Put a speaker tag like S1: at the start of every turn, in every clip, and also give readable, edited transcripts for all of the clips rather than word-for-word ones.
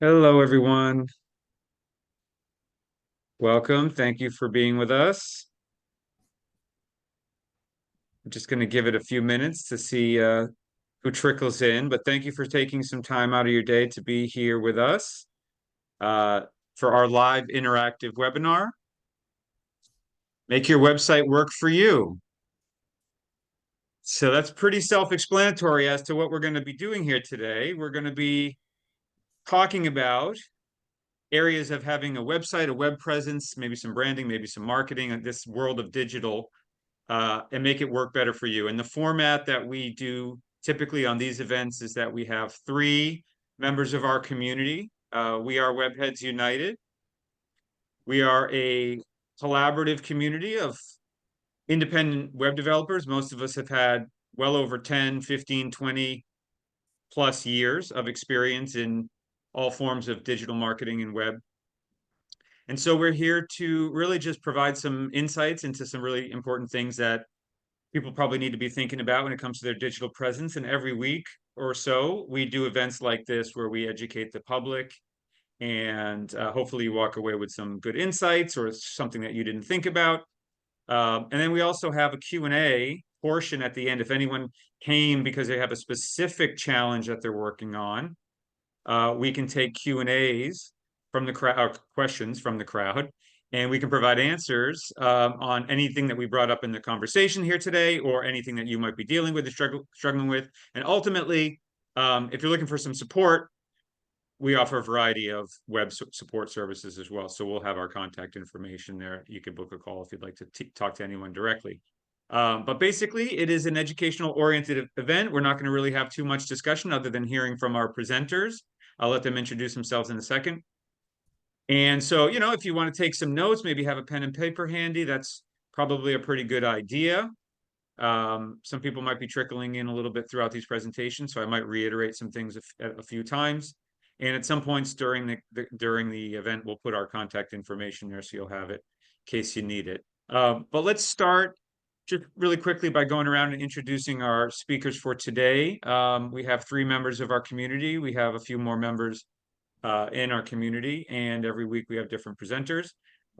S1: Hello, everyone. Welcome. Thank you for being with us. I'm just going to give it a few minutes to see who trickles in, but thank you for taking some time out of your day to be here with us uh, for our live interactive webinar. Make your website work for you. So that's pretty self-explanatory as to what we're going to be doing here today. We're going to be talking about areas of having a website, a web presence, maybe some branding, maybe some marketing in this world of digital, and make it work better for you. And the format that we do typically on these events is that we have three members of our community. We are Webheads United. We are a collaborative community of independent web developers. Most of us have had well over 10, 15, 20 plus years of experience in all forms of digital marketing and web. And so we're here to really just provide some insights into some really important things that people probably need to be thinking about when it comes to their digital presence. And every week or so, we do events like this where we educate the public, and hopefully you walk away with some good insights or something that you didn't think about. And then we also have a Q&A portion at the end. If anyone came because they have a specific challenge that they're working on, we can take Q&As from the crowd, questions from the crowd, and we can provide answers on anything that we brought up in the conversation here today, or anything that you might be dealing with or struggling with. And ultimately, if you're looking for some support, we offer a variety of web support services as well. So we'll have our contact information there. You can book a call if you'd like to talk to anyone directly. But basically, it is an educational oriented event. We're not going to really have too much discussion other than hearing from our presenters. I'll let them introduce themselves in a second. And so, if you want to take some notes, maybe have a pen and paper handy, that's probably a pretty good idea. Some people might be trickling in a little bit throughout these presentations, so I might reiterate some things a few times. And at some points during the event, we'll put our contact information there so you'll have it in case you need it. But let's start just really quickly by going around and introducing our speakers for today. We have three members of our community. We have a few more members in our community, and every week we have different presenters.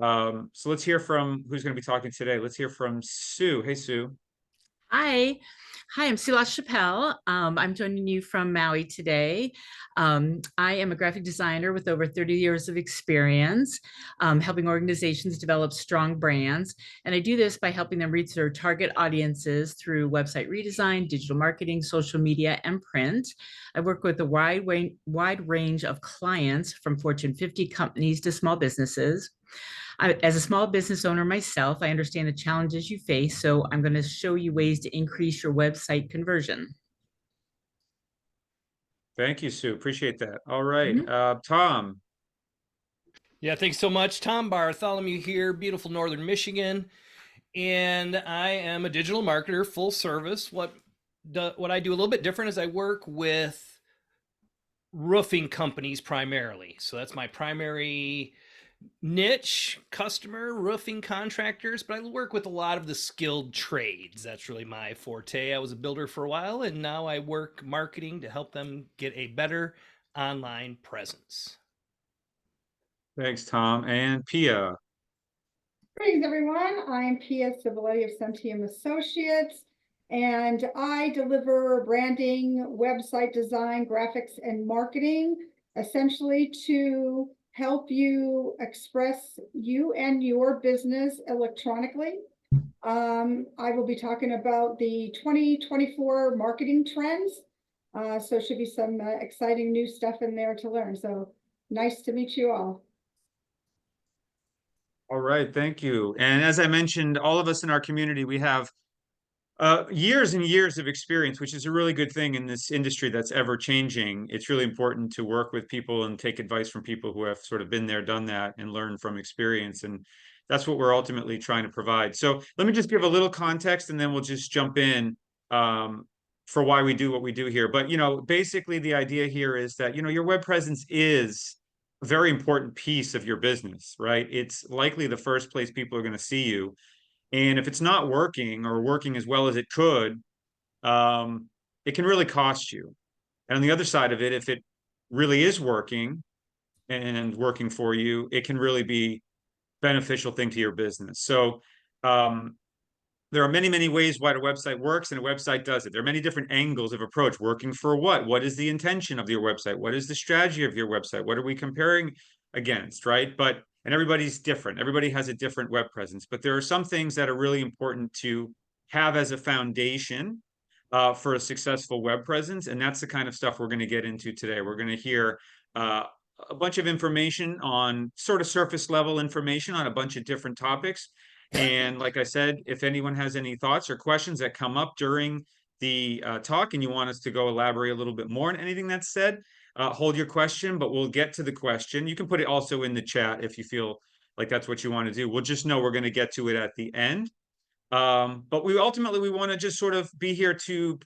S1: So let's hear from who's going to be talking today. Let's hear from Sue. Hey, Sue.
S2: Hi. Hi, I'm Sue LaChapelle. I'm joining you from Maui today. I am a graphic designer with over 30 years of experience helping organizations develop strong brands. And I do this by helping them reach their target audiences through website redesign, digital marketing, social media, and print. I work with a wide range of clients from Fortune 50 companies to small businesses. As a small business owner myself, I understand the challenges you face, so I'm going to show you ways to increase your website conversion.
S1: Thank you, Sue. Appreciate that. All right.
S2: Mhm.
S1: Tom.
S3: Yeah, thanks so much. Tom Bartholomew here, beautiful northern Michigan, and I am a digital marketer, full service. What I do a little bit different is I work with roofing companies primarily. So that's my primary niche customer, roofing contractors, but I work with a lot of the skilled trades. That's really my forte. I was a builder for a while, and now I work marketing to help them get a better online presence.
S1: Thanks, Tom. And Pia.
S4: Greetings, everyone. I'm Pia Civiletti of Centium Associates, and I deliver branding, website design, graphics, and marketing, essentially to help you express you and your business electronically. I will be talking about the 2024 marketing trends. So should be some exciting new stuff in there to learn. So nice to meet you all.
S1: All right. Thank you. And as I mentioned, all of us in our community, we have years and years of experience, which is a really good thing in this industry that's ever changing. It's really important to work with people and take advice from people who have sort of been there, done that, and learn from experience. And that's what we're ultimately trying to provide. So let me just give a little context, and then we'll just jump in for why we do what we do here. But, basically the idea here is that, your web presence is a very important piece of your business, right? It's likely the first place people are going to see you. And if it's not working or working as well as it could, it can really cost you. And on the other side of it, if it really is working, and working for you, it can really be beneficial thing to your business. So there are many, many ways why a website works and a website does it. There are many different angles of approach. Working for what? What is the intention of your website? What is the strategy of your website? What are we comparing against, right? And everybody's different. Everybody has a different web presence. But there are some things that are really important to have as a foundation for a successful web presence. And that's the kind of stuff we're going to get into today. We're going to hear a bunch of information on sort of surface level information on a bunch of different topics. And like I said, if anyone has any thoughts or questions that come up during the talk and you want us to go elaborate a little bit more on anything that's said, hold your question, but we'll get to the question. You can put it also in the chat if you feel like that's what you want to do. We'll just know we're going to get to it at the end. But we ultimately want to just sort of be here to,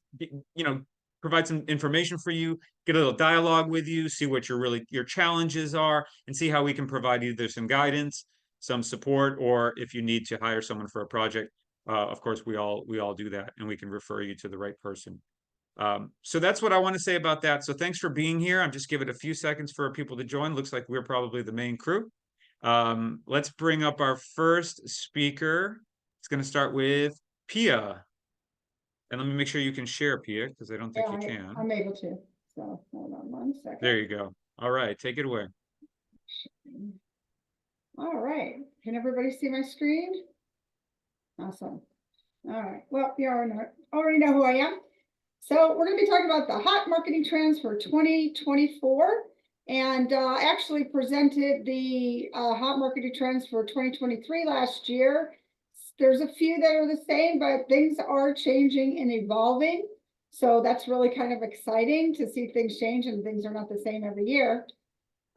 S1: provide some information for you, get a little dialogue with you, see what your challenges are, and see how we can provide either some guidance, some support, or if you need to hire someone for a project, of course, we all do that, and we can refer you to the right person. So that's what I want to say about that. So thanks for being here. I'm just giving it a few seconds for people to join. Looks like we're probably the main crew. Let's bring up our first speaker. It's going to start with Pia. And let me make sure you can share, Pia, because I don't think you can.
S4: I'm able to. So hold on 1 second.
S1: There you go. All right, take it away.
S4: All right. Can everybody see my screen? Awesome. All right. Well, you already know who I am. So we're going to be talking about the hot marketing trends for 2024. And I actually presented the hot marketing trends for 2023 last year. There's a few that are the same, but things are changing and evolving. So that's really kind of exciting to see things change and things are not the same every year.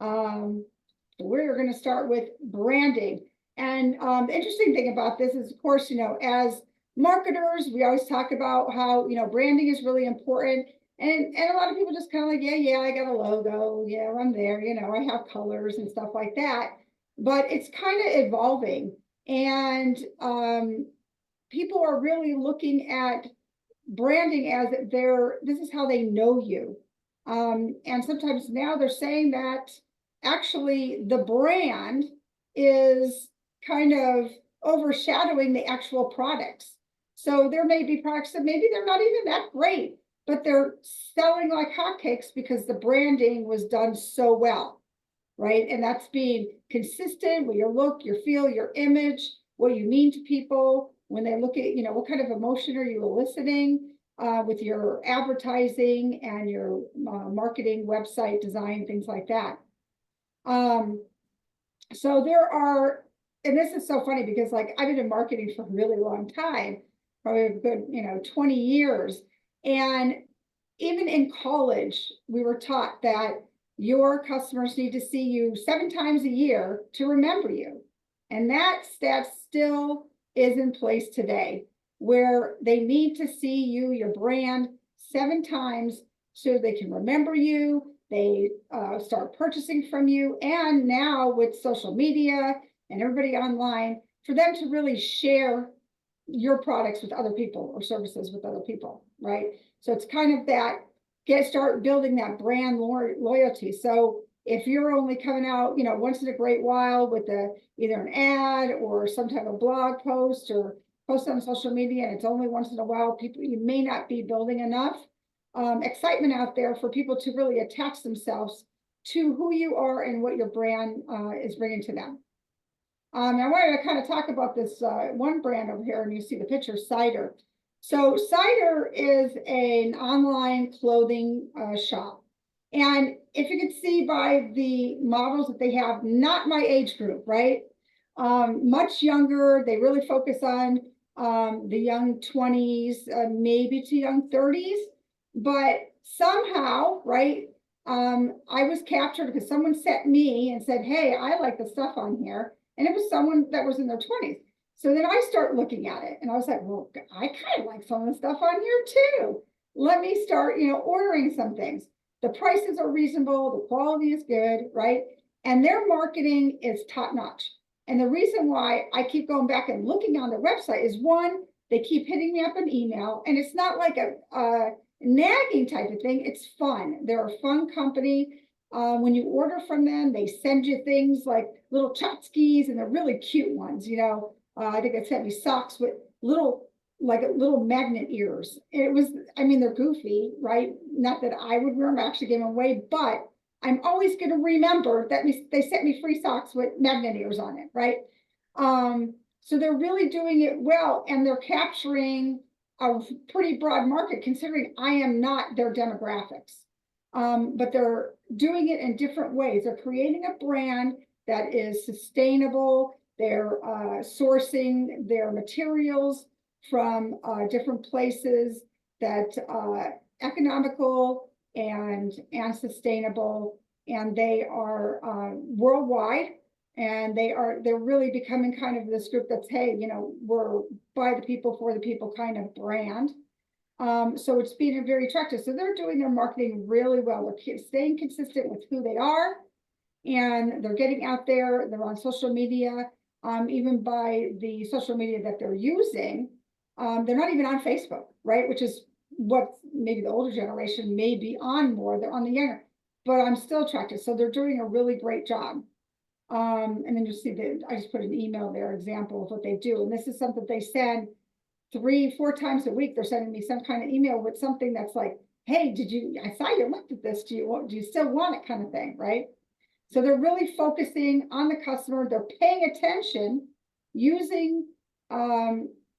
S4: We're going to start with branding. And the interesting thing about this is, of course, as marketers, we always talk about how, branding is really important. And a lot of people just kind of like, yeah, I got a logo. Yeah, I'm there. I have colors and stuff like that. But it's kind of evolving. And people are really looking at branding as this is how they know you. And sometimes now they're saying that actually the brand is kind of overshadowing the actual products. So there may be products that maybe they're not even that great, but they're selling like hotcakes because the branding was done so well. Right. And that's being consistent with your look, your feel, your image, what you mean to people when they look at, what kind of emotion are you eliciting with your advertising and your marketing, website design, things like that. So there are, and this is so funny because I've been in marketing for a really long time, probably a good, 20 years. And even in college, we were taught that your customers need to see you 7 times a year to remember you. And that stat still is in place today, where they need to see you, your brand, 7 times so they can remember you. They start purchasing from you. And now with social media and everybody online, for them to really share your products with other people or services with other people, right? So it's kind of that, start building that brand loyalty. So if you're only coming out, once in a great while with either an ad or some type of blog post or post on social media, and it's only once in a while, you may not be building enough excitement out there for people to really attach themselves to who you are and what your brand is bringing to them. I wanted to kind of talk about this one brand over here, and you see the picture, Cider. So Cider is an online clothing shop. And if you could see by the models that they have, not my age group, right? Much younger. They really focus on the young 20s, maybe to young 30s. But somehow, right, I was captured because someone sent me and said, hey, I like the stuff on here. And it was someone that was in their 20s. So then I start looking at it and I was like, well, I kind of like some of the stuff on here too. Let me start, ordering some things. The prices are reasonable. The quality is good, right? And their marketing is top notch. And the reason why I keep going back and looking on their website is, one, they keep hitting me up an email, and it's not like a nagging type of thing. It's fun. They're a fun company. When you order from them, they send you things like little tchotchkes, and they're really cute ones. I think they sent me socks with little magnet ears. I mean, they're goofy, right? Not that I would wear them, I actually gave them away, but I'm always going to remember that they sent me free socks with magnet ears on it, right? So they're really doing it well, and they're capturing a pretty broad market considering I am not their demographics. But they're doing it in different ways. They're creating a brand that is sustainable. They're sourcing their materials from different places that economical and sustainable, and they are worldwide, and they're really becoming kind of this group that's, hey, we're by the people for the people kind of brand. So it's being very attractive. So they're doing their marketing really well. They're staying consistent with who they are, and they're getting out there. They're on social media, even by the social media that they're using. They're not even on Facebook, right? Which is what maybe the older generation may be on more. They're on the younger, but I'm still attracted. So they're doing a really great job. And then you see I just put an email there, example of what they do. And this is something they send 3-4 times a week. They're sending me some kind of email with something that's like, hey, I saw you looked at this. Do you still want it, kind of thing, right? So they're really focusing on the customer. They're paying attention, using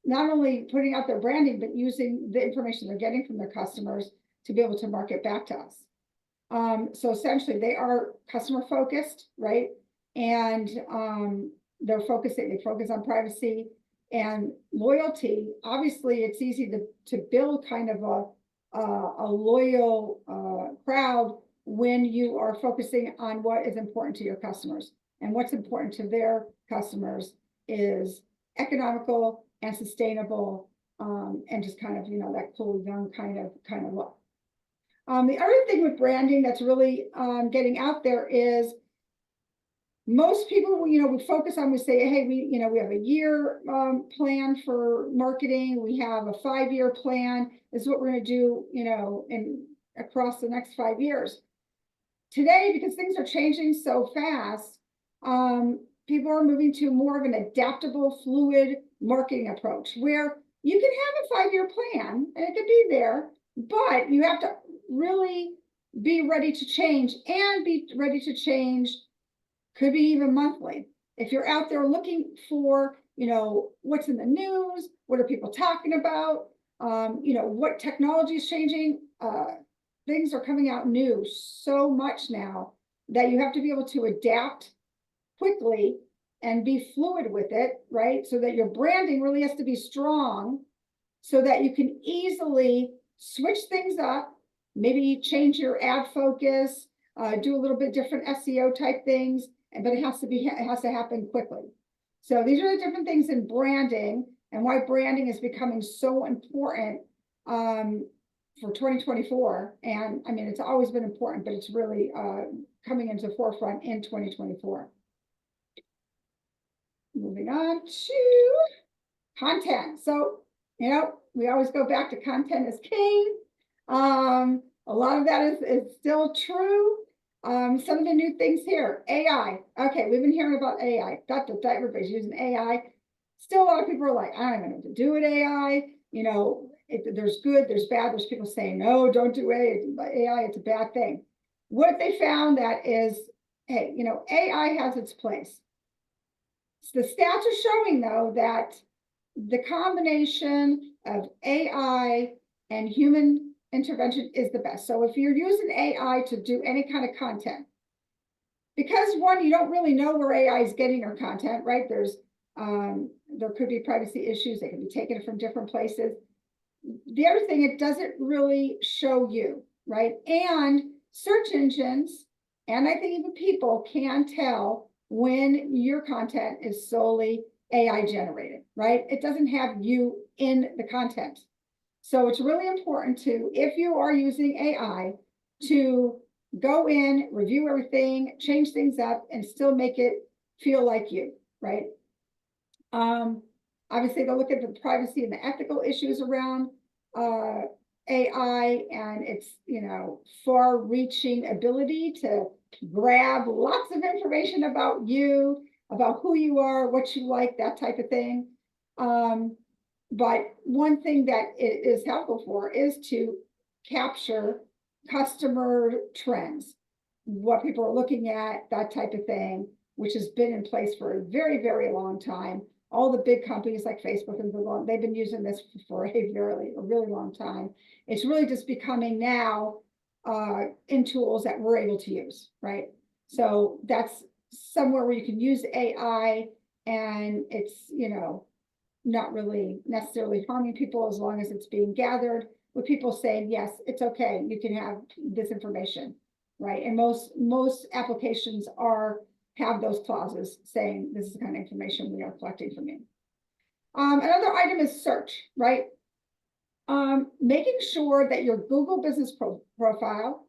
S4: not only putting out their branding, but using the information they're getting from their customers to be able to market back to us. So essentially they are customer focused, right? And they focus on privacy and loyalty. Obviously, it's easy to build kind of a loyal crowd when you are focusing on what is important to your customers. And what's important to their customers is economical and sustainable, and just kind of, that cool, young kind of look. The other thing with branding that's really getting out there is most people, we focus on, we say, hey, we have a year plan for marketing. We have a 5-year plan. This is what we're going to do, across the next 5 years. Today, because things are changing so fast, people are moving to more of an adaptable, fluid marketing approach where you can have a 5-year plan and it could be there, but you have to really be ready to change, and be ready to change could be even monthly. If you're out there looking for, what's in the news, what are people talking about, what technology is changing, things are coming out new so much now that you have to be able to adapt quickly and be fluid with it, right? So that your branding really has to be strong so that you can easily switch things up, maybe change your ad focus, do a little bit different SEO type things, but it has to happen quickly. So these are the different things in branding, and why branding is becoming so important for 2024. And I mean, it's always been important, but it's really coming into the forefront in 2024. Moving on to content. So, we always go back to content is king. A lot of that is still true. Some of the new things here, AI. Okay, we've been hearing about AI. Everybody's using AI. Still, a lot of people are like, I don't even know what to do with AI. There's good, there's bad. There's people saying, no, don't do AI. It's a bad thing. What they found that is, hey, AI has its place. So the stats are showing, though, that the combination of AI and human intervention is the best. So if you're using AI to do any kind of content, because one, you don't really know where AI is getting your content, right? There could be privacy issues. They can be taken from different places. The other thing, it doesn't really show you, right? And search engines, and I think even people can tell when your content is solely AI generated, right? It doesn't have you in the content. So it's really important to, if you are using AI, to go in, review everything, change things up, and still make it feel like you, right? Obviously, they'll look at the privacy and the ethical issues around AI and its, far-reaching ability to grab lots of information about you, about who you are, what you like, that type of thing. But one thing that it is helpful for is to capture customer trends, what people are looking at, that type of thing, which has been in place for a very, very long time. All the big companies like Facebook and Google, they've been using this for a really long time. It's really just becoming now in tools that we're able to use, right? So that's somewhere where you can use AI and it's, not really necessarily harming people as long as it's being gathered with people saying, yes, it's okay, you can have this information, right? And most applications have those clauses saying this is the kind of information we are collecting from you. Another item is search, right? Making sure that your Google business profile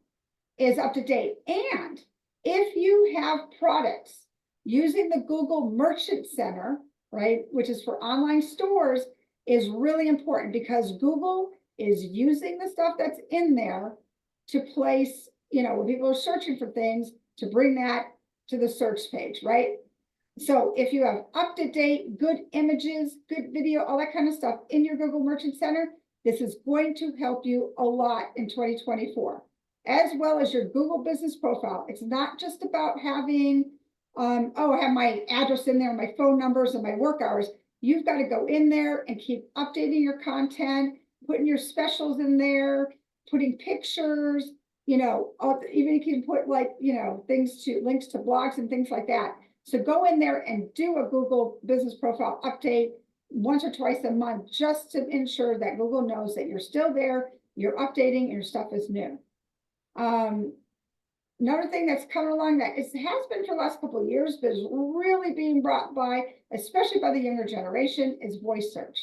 S4: is up to date. And if you have products using the Google Merchant Center, right, which is for online stores, is really important because Google is using the stuff that's in there to place, when people are searching for things, to bring that to the search page, right? So if you have up-to-date, good images, good video, all that kind of stuff in your Google Merchant Center, this is going to help you a lot in 2024, as well as your Google business profile. It's not just about having, I have my address in there, my phone numbers and my work hours. You've got to go in there and keep updating your content, putting your specials in there, putting pictures, even if you can put links to blogs and things like that. So go in there and do a Google business profile update once or twice a month, just to ensure that Google knows that you're still there, you're updating, and your stuff is new. Another thing that's coming along that has been for the last couple of years, but is really being brought by, especially by the younger generation, is voice search.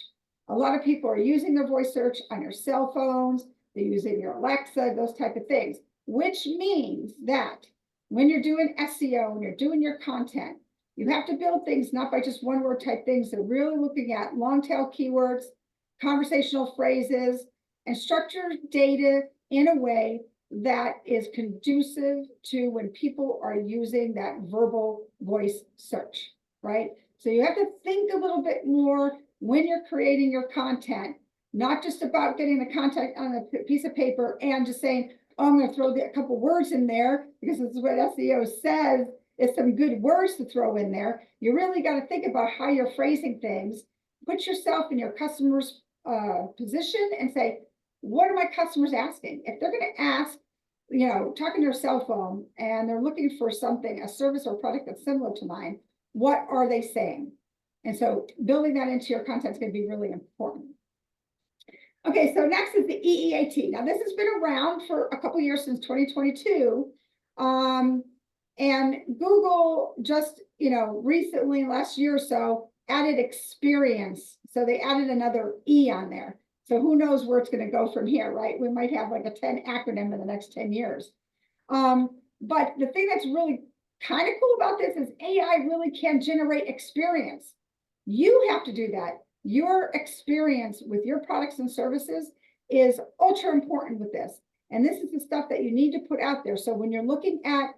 S4: A lot of people are using their voice search on your cell phones, they're using your Alexa, those type of things, which means that when you're doing SEO, when you're doing your content, you have to build things not by just one word type things. They're really looking at long tail keywords, conversational phrases, and structured data in a way that is conducive to when people are using that verbal voice search, right? So you have to think a little bit more when you're creating your content, not just about getting the content on a piece of paper and just saying, oh, I'm going to throw a couple words in there because this is what SEO says. It's some good words to throw in there. You really got to think about how you're phrasing things. Put yourself in your customer's position and say, what are my customers asking? If they're going to ask, talking to their cell phone and they're looking for something, a service or product that's similar to mine, what are they saying? And so building that into your content is going to be really important. Okay, so next is the EEAT. Now this has been around for a couple of years, since 2022. And Google just, recently, last year or so, added experience. So they added another E on there. So who knows where it's going to go from here, right? We might have like a 10 acronym in the next 10 years. But the thing that's really kind of cool about this is AI really can generate experience. You have to do that. Your experience with your products and services is ultra important with this. And this is the stuff that you need to put out there. So when you're looking at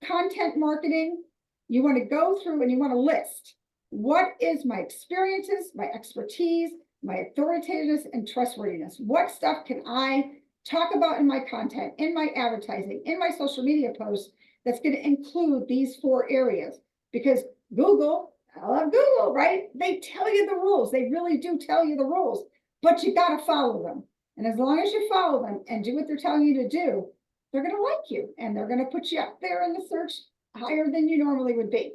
S4: content marketing, you want to go through and you want to list, what is my experiences, my expertise, my authoritativeness and trustworthiness? What stuff can I talk about in my content, in my advertising, in my social media posts that's going to include these 4 areas? Because Google, I love Google, right? They tell you the rules. They really do tell you the rules, but you got to follow them. And as long as you follow them and do what they're telling you to do, they're going to like you and they're going to put you up there in the search higher than you normally would be.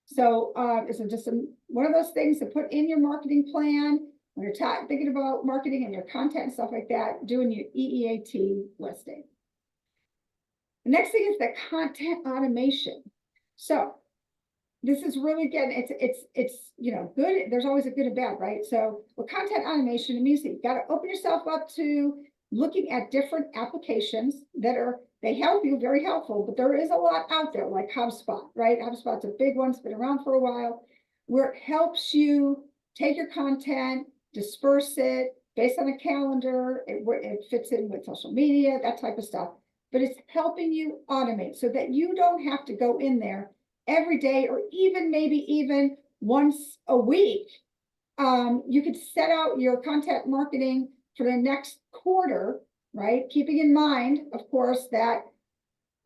S4: So it's just one of those things to put in your marketing plan when you're thinking about marketing and your content and stuff like that, doing your EEAT listing. The next thing is the content automation. So this is really getting, it's good. There's always a good and bad, right? So with content automation, it means that you got to open yourself up to looking at different applications that they help you, very helpful, but there is a lot out there like HubSpot, right? HubSpot's a big one, it's been around for a while, where it helps you take your content, disperse it, based on a calendar, it fits in with social media, that type of stuff. But it's helping you automate so that you don't have to go in there every day, or even maybe even once a week. You could set out your content marketing for the next quarter, right? Keeping in mind, of course, that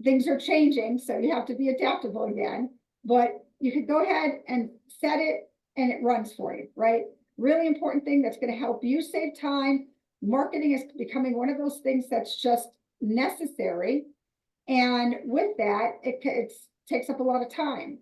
S4: things are changing, so you have to be adaptable again. But you could go ahead and set it and it runs for you, right? Really important thing that's going to help you save time. Marketing is becoming one of those things that's just necessary. And with that, it takes up a lot of time.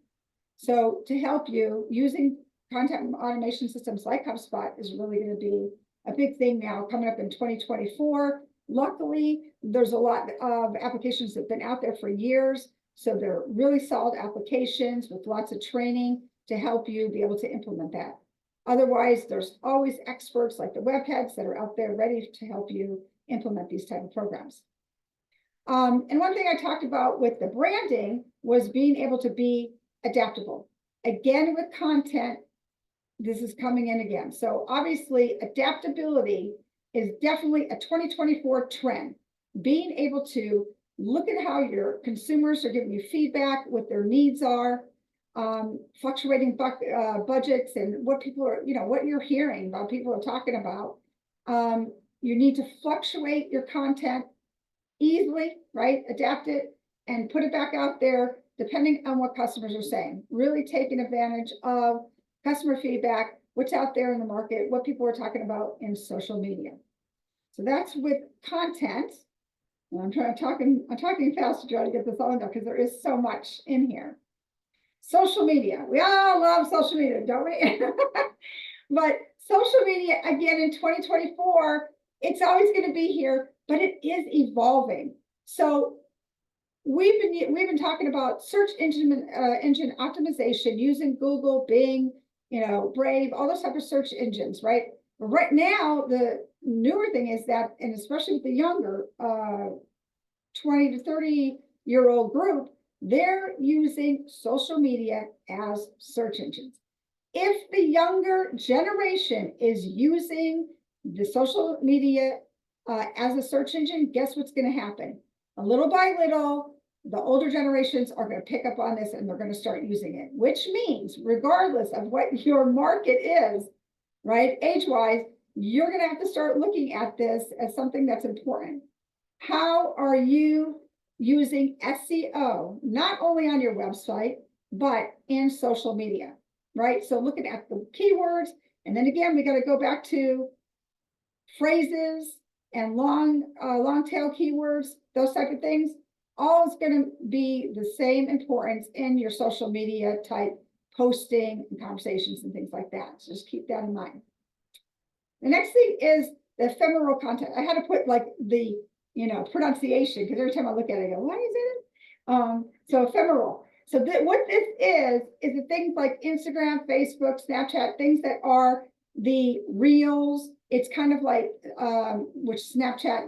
S4: So to help you, using content automation systems like HubSpot is really going to be a big thing now coming up in 2024. Luckily, there's a lot of applications that have been out there for years. So they're really solid applications with lots of training to help you be able to implement that. Otherwise, there's always experts like the webheads that are out there ready to help you implement these type of programs. And one thing I talked about with the branding was being able to be adaptable. Again, with content, this is coming in again. So obviously, adaptability is definitely a 2024 trend. Being able to look at how your consumers are giving you feedback, what their needs are, fluctuating budgets, and what people are, what you're hearing about, people are talking about. You need to fluctuate your content easily, right? Adapt it and put it back out there depending on what customers are saying. Really taking advantage of customer feedback, what's out there in the market, what people are talking about in social media. So that's with content. And I'm talking fast to try to get this all in there because there is so much in here. Social media. We all love social media, don't we? But social media, again, in 2024, it's always going to be here, but it is evolving. So we've been talking about search engine optimization using Google, Bing, Brave, all those type of search engines, right? But right now, the newer thing is that, and especially with the younger 20 to 30-year-old group, they're using social media as search engines. If the younger generation is using the social media as a search engine, guess what's going to happen? A little by little, the older generations are going to pick up on this and they're going to start using it, which means regardless of what your market is, right, age-wise, you're going to have to start looking at this as something that's important. How are you using SEO, not only on your website, but in social media, right? So looking at the keywords, and then again, we got to go back to phrases and long tail keywords, those type of things. All is going to be the same importance in your social media type posting and conversations and things like that. So just keep that in mind. The next thing is the ephemeral content. I had to put like the pronunciation, because every time I look at it, I go, what is it? So ephemeral. So what this is the things like Instagram, Facebook, Snapchat, things that are the reels. It's kind of like, which Snapchat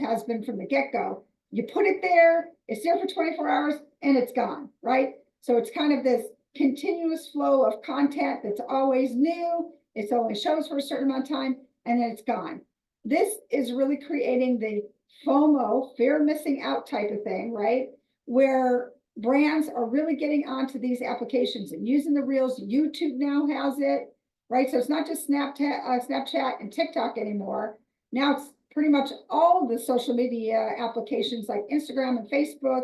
S4: has been from the get-go. You put it there, it's there for 24 hours, and it's gone, right? So it's kind of this continuous flow of content that's always new. It only shows for a certain amount of time, and then it's gone. This is really creating the FOMO, fear of missing out type of thing, right? Where brands are really getting onto these applications and using the reels. YouTube now has it, right? So it's not just Snapchat and TikTok anymore. Now it's pretty much all the social media applications like Instagram and Facebook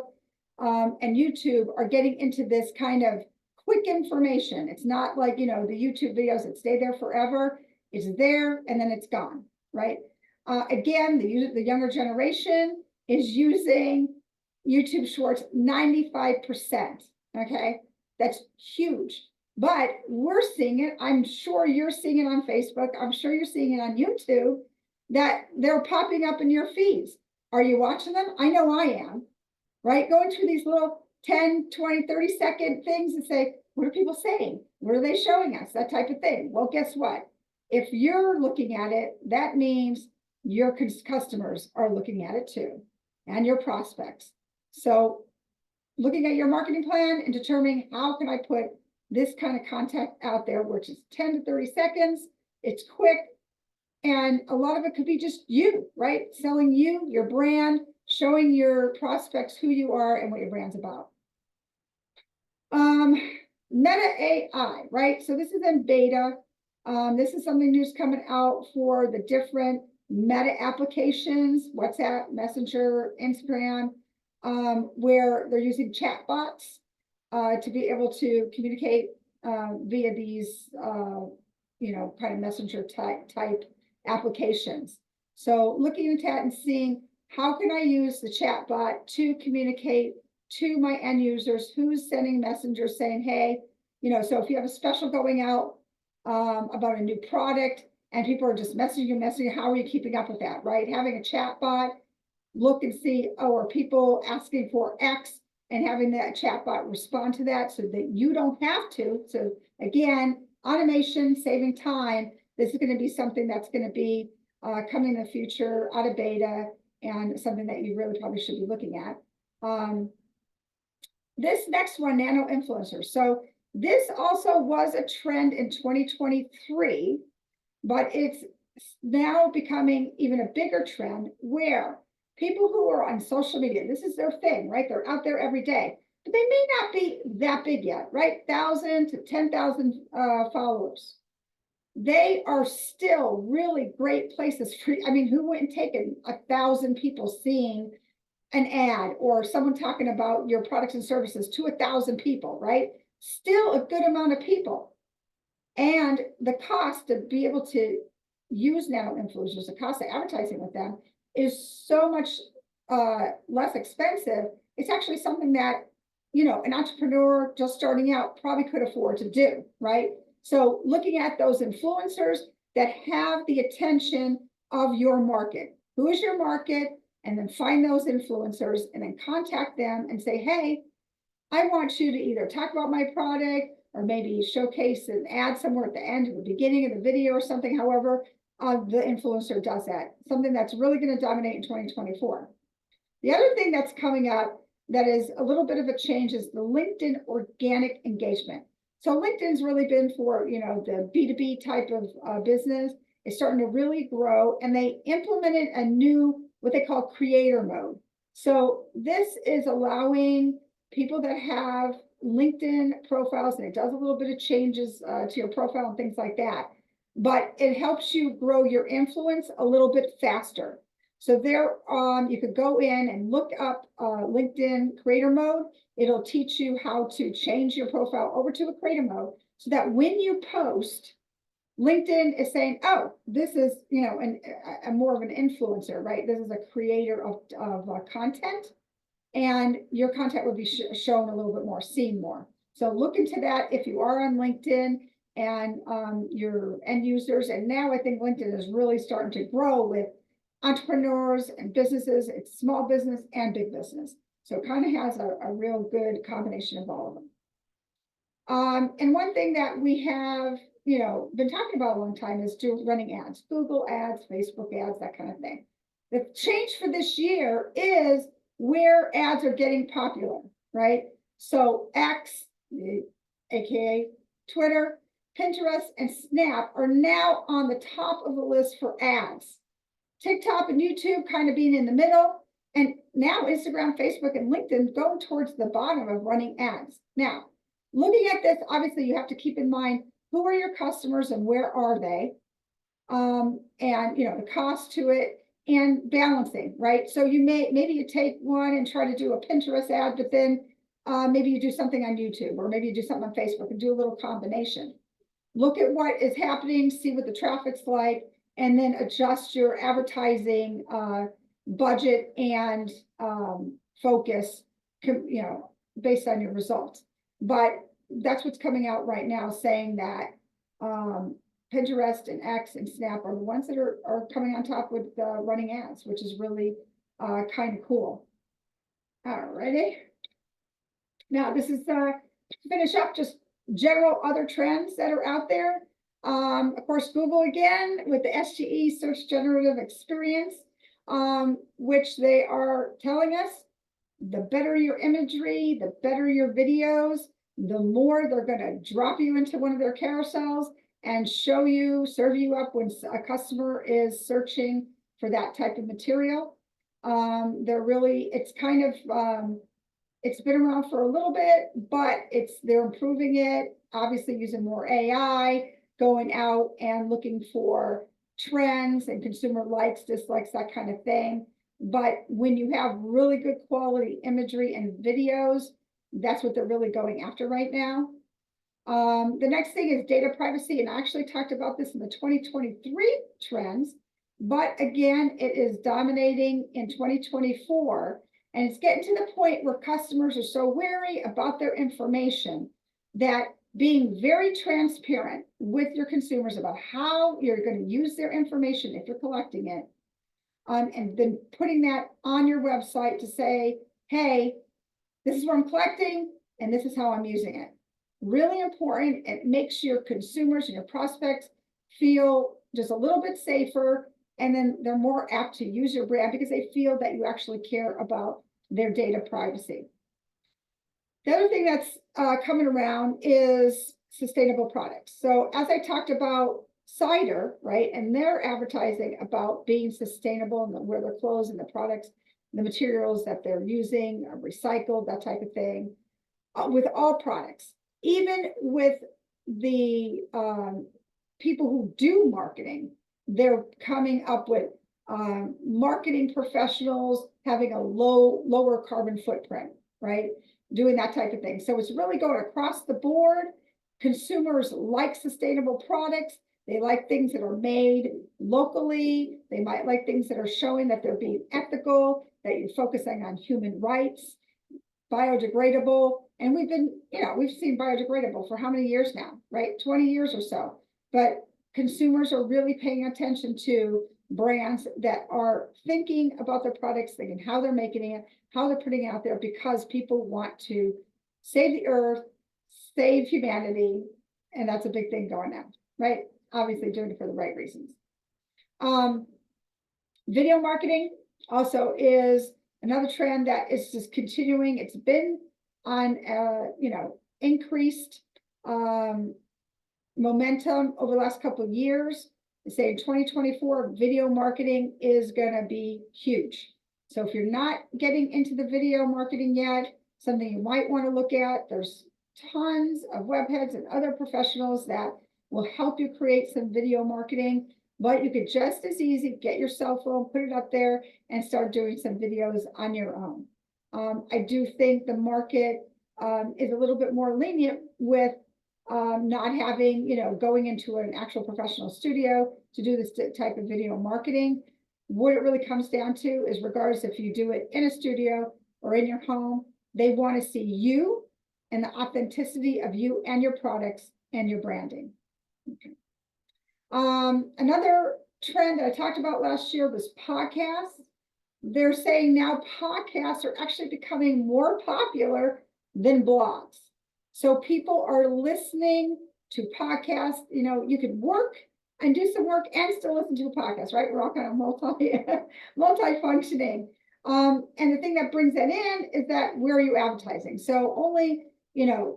S4: and YouTube are getting into this kind of quick information. It's not like, the YouTube videos that stay there forever. It's there and then it's gone, right? Again, the younger generation is using YouTube Shorts 95%, okay? That's huge. But we're seeing it. I'm sure you're seeing it on Facebook. I'm sure you're seeing it on YouTube, that they're popping up in your feeds. Are you watching them? I know I am, right? Going through these little 10, 20, 30-second things and say, what are people saying? What are they showing us? That type of thing. Well, guess what? If you're looking at it, that means your customers are looking at it too, and your prospects. So looking at your marketing plan and determining how can I put this kind of content out there, which is 10 to 30 seconds. It's quick. And a lot of it could be just you, right? Selling you, your brand, showing your prospects who you are and what your brand's about. Meta AI, right? So this is in beta. This is something new's coming out for the different Meta applications, WhatsApp, Messenger, Instagram, where they're using chatbots to be able to communicate via these, kind of messenger type applications. So looking at that and seeing how can I use the chatbot to communicate to my end users, who's sending messengers saying, hey, so if you have a special going out about a new product and people are just messaging, how are you keeping up with that, right? Having a chat bot, look and see, are people asking for X, and having that chat bot respond to that so that you don't have to. So again, automation, saving time. This is going to be something that's going to be coming in the future out of beta, and something that you really probably should be looking at. This next one, nano influencers. So this also was a trend in 2023, but it's now becoming even a bigger trend where people who are on social media, this is their thing, right? They're out there every day, but they may not be that big yet, right? 1,000 to 10,000 followers. They are still really great places for, who wouldn't take 1,000 people seeing an ad or someone talking about your products and services to 1,000 people, right? Still a good amount of people. And the cost to be able to use nano influencers, the cost of advertising with them is so much less expensive. It's actually something that, an entrepreneur just starting out probably could afford to do, right? So looking at those influencers that have the attention of your market, who is your market? And then find those influencers and then contact them and say, hey, I want you to either talk about my product or maybe showcase an ad somewhere at the end or the beginning of the video or something. However, the influencer does that. Something that's really going to dominate in 2024. The other thing that's coming up that is a little bit of a change is the LinkedIn organic engagement. So LinkedIn's really been for, the B2B type of business. It's starting to really grow, and they implemented a new, what they call creator mode. So this is allowing people that have LinkedIn profiles, and it does a little bit of changes to your profile and things like that, but it helps you grow your influence a little bit faster. So there, you could go in and look up LinkedIn creator mode. It'll teach you how to change your profile over to a creator mode so that when you post, LinkedIn is saying, oh, this is, a more of an influencer, right? This is a creator of content, and your content would be shown a little bit more, seen more. So look into that if you are on LinkedIn and your end users. And now I think LinkedIn is really starting to grow with entrepreneurs and businesses. It's small business and big business. So it kind of has a real good combination of all of them. And one thing that we have, been talking about a long time is running ads, Google ads, Facebook ads, that kind of thing. The change for this year is where ads are getting popular, right? So X, aka Twitter, Pinterest, and Snap are now on the top of the list for ads. TikTok and YouTube kind of being in the middle, and now Instagram, Facebook, and LinkedIn going towards the bottom of running ads. Now, looking at this, obviously you have to keep in mind, who are your customers and where are they? And the cost to it and balancing, right? So maybe you take one and try to do a Pinterest ad, but then maybe you do something on YouTube, or maybe you do something on Facebook and do a little combination. Look at what is happening, see what the traffic's like, and then adjust your advertising budget and focus, based on your results. But that's what's coming out right now, saying that Pinterest and X and Snap are the ones that are coming on top with running ads, which is really kind of cool. Alrighty. Now this is to finish up just general other trends that are out there. Of course, Google again with the SGE, Search Generative Experience, which they are telling us the better your imagery, the better your videos, the more they're going to drop you into one of their carousels. and serve you up when a customer is searching for that type of material. It's kind of, it's been around for a little bit, but they're improving it, obviously using more AI, going out and looking for trends and consumer likes, dislikes, that kind of thing. But when you have really good quality imagery and videos, that's what they're really going after right now. The next thing is data privacy, and I actually talked about this in the 2023 trends, but again, it is dominating in 2024, and it's getting to the point where customers are so wary about their information that being very transparent with your consumers about how you're going to use their information if you're collecting it, and then putting that on your website to say, hey, this is what I'm collecting, and this is how I'm using it. Really important. It makes your consumers and your prospects feel just a little bit safer, and then they're more apt to use your brand because they feel that you actually care about their data privacy. The other thing that's coming around is sustainable products. So as I talked about cider, right, and they're advertising about being sustainable and where their clothes and the products, the materials that they're using are recycled, that type of thing, with all products. Even with the people who do marketing, they're coming up with marketing professionals having a lower carbon footprint, right? Doing that type of thing. So it's really going across the board. Consumers like sustainable products. They like things that are made locally. They might like things that are showing that they're being ethical, that you're focusing on human rights, biodegradable. And we've seen biodegradable for how many years now, right? 20 years or so. But consumers are really paying attention to brands that are thinking about their products, thinking how they're making it, how they're putting it out there, because people want to save the earth, save humanity, and that's a big thing going on, right? Obviously doing it for the right reasons. Video marketing also is another trend that is just continuing. It's been on increased momentum over the last couple of years. They say in 2024, video marketing is going to be huge. So if you're not getting into the video marketing yet, something you might want to look at, there's tons of webheads and other professionals that will help you create some video marketing, but you could just as easy get your cell phone, put it up there, and start doing some videos on your own. I do think the market is a little bit more lenient with not having, going into an actual professional studio to do this type of video marketing. What it really comes down to is, regardless if you do it in a studio or in your home, they want to see you and the authenticity of you and your products and your branding. Okay. Another trend that I talked about last year was podcasts. They're saying now podcasts are actually becoming more popular than blogs. So people are listening to podcasts. You could work and do some work and still listen to a podcast, right? We're all kind of multi-functioning. And the thing that brings that in is that, where are you advertising? So only,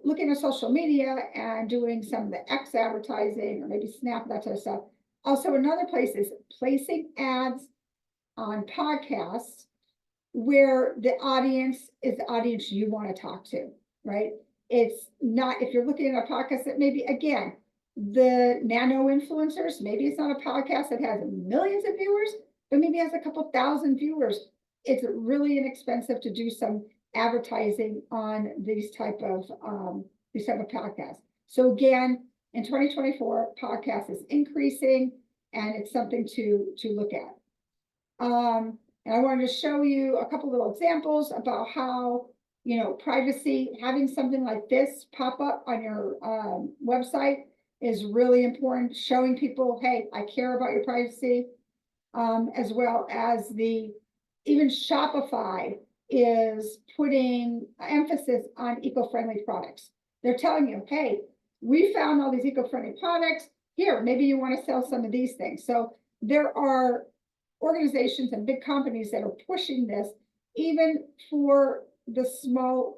S4: looking at social media and doing some of the X advertising, or maybe Snap, that type of stuff. Also, another place is placing ads on podcasts where the audience is the audience you want to talk to, right? It's not, if you're looking at a podcast that maybe, again, the nano influencers, maybe it's not a podcast that has millions of viewers, but maybe it has a couple thousand viewers. It's really inexpensive to do some advertising on these type of podcasts. So again, in 2024, podcast is increasing, and it's something to look at. And I wanted to show you a couple little examples about how, privacy, having something like this pop up on your website is really important, showing people, hey, I care about your privacy, as well as even Shopify is putting emphasis on eco-friendly products. They're telling you, hey, we found all these eco-friendly products. Here, maybe you want to sell some of these things. So there are organizations and big companies that are pushing this, even for the small,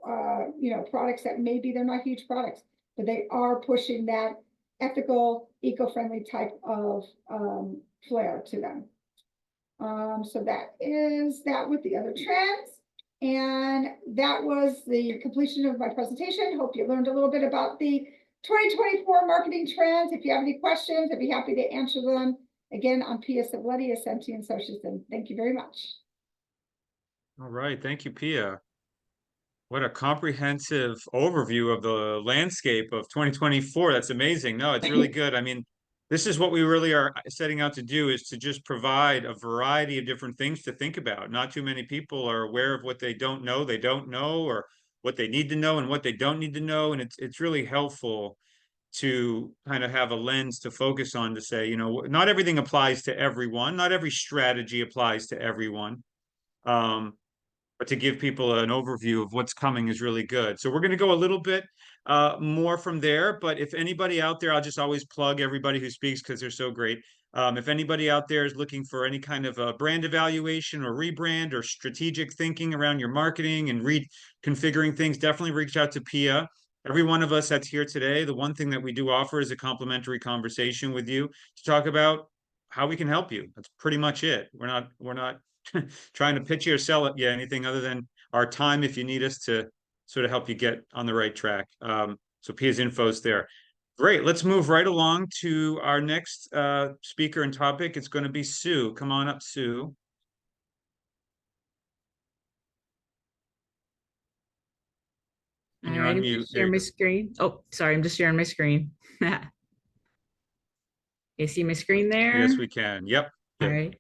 S4: products that maybe they're not huge products, but they are pushing that ethical, eco-friendly type of flair to them. So that is that with the other trends. And that was the completion of my presentation. Hope you learned a little bit about the 2024 marketing trends. If you have any questions, I'd be happy to answer them. Again, I'm Pia Civiletti of SMT Associates, and thank you very much.
S1: All right, thank you, Pia. What a comprehensive overview of the landscape of 2024. That's amazing. No, it's really good. I mean, this is what we really are setting out to do, is to just provide a variety of different things to think about. Not too many people are aware of what they don't know, or what they need to know and what they don't need to know. And it's really helpful to kind of have a lens to focus on, to say, you know, not everything applies to everyone. Not every strategy applies to everyone. But to give people an overview of what's coming is really good. So we're going to go a little bit more from there. But if anybody out there, I'll just always plug everybody who speaks because they're so great. If anybody out there is looking for any kind of a brand evaluation or rebrand or strategic thinking around your marketing and reconfiguring things, definitely reach out to Pia. Every one of us that's here today, the one thing that we do offer is a complimentary conversation with you to talk about how we can help you. That's pretty much it. We're not trying to pitch you or sell it, anything other than our time if you need us to sort of help you get on the right track. So Pia's info is there. Great. Let's move right along to our next speaker and topic. It's going to be Sue. Come on up, Sue.
S2: All right, I'm just sharing my screen. Oh, sorry, I'm just sharing my screen. You see my screen there?
S1: Yes, we can. Yep.
S2: All right.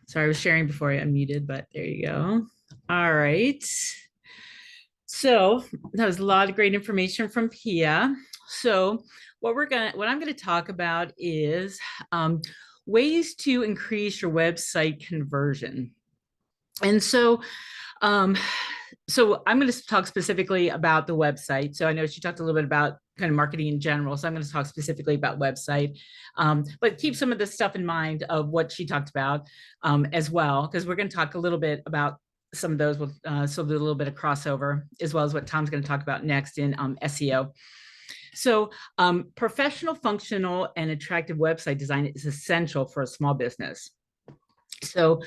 S2: Sorry, I was sharing before I unmuted, but there you go. All right. So that was a lot of great information from Pia. So what I'm going to talk about is ways to increase your website conversion. And so I'm going to talk specifically about the website. So I know she talked a little bit about kind of marketing in general. So I'm going to talk specifically about website, but keep some of the stuff in mind of what she talked about as well, because we're going to talk a little bit about some of those with so a little bit of crossover, as well as what Tom's going to talk about next in SEO. So professional, functional, and attractive website design is essential for a small business. So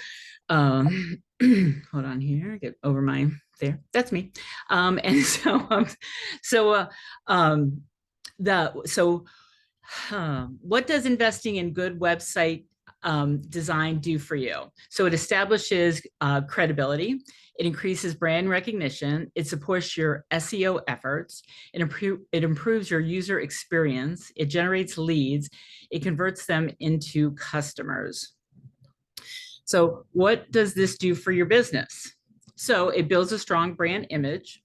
S2: hold on here, get over my there. That's me. And so what does investing in good website design do for you? So it establishes credibility. It increases brand recognition. It supports your SEO efforts. It improves your user experience. It generates leads. It converts them into customers. So what does this do for your business? So it builds a strong brand image.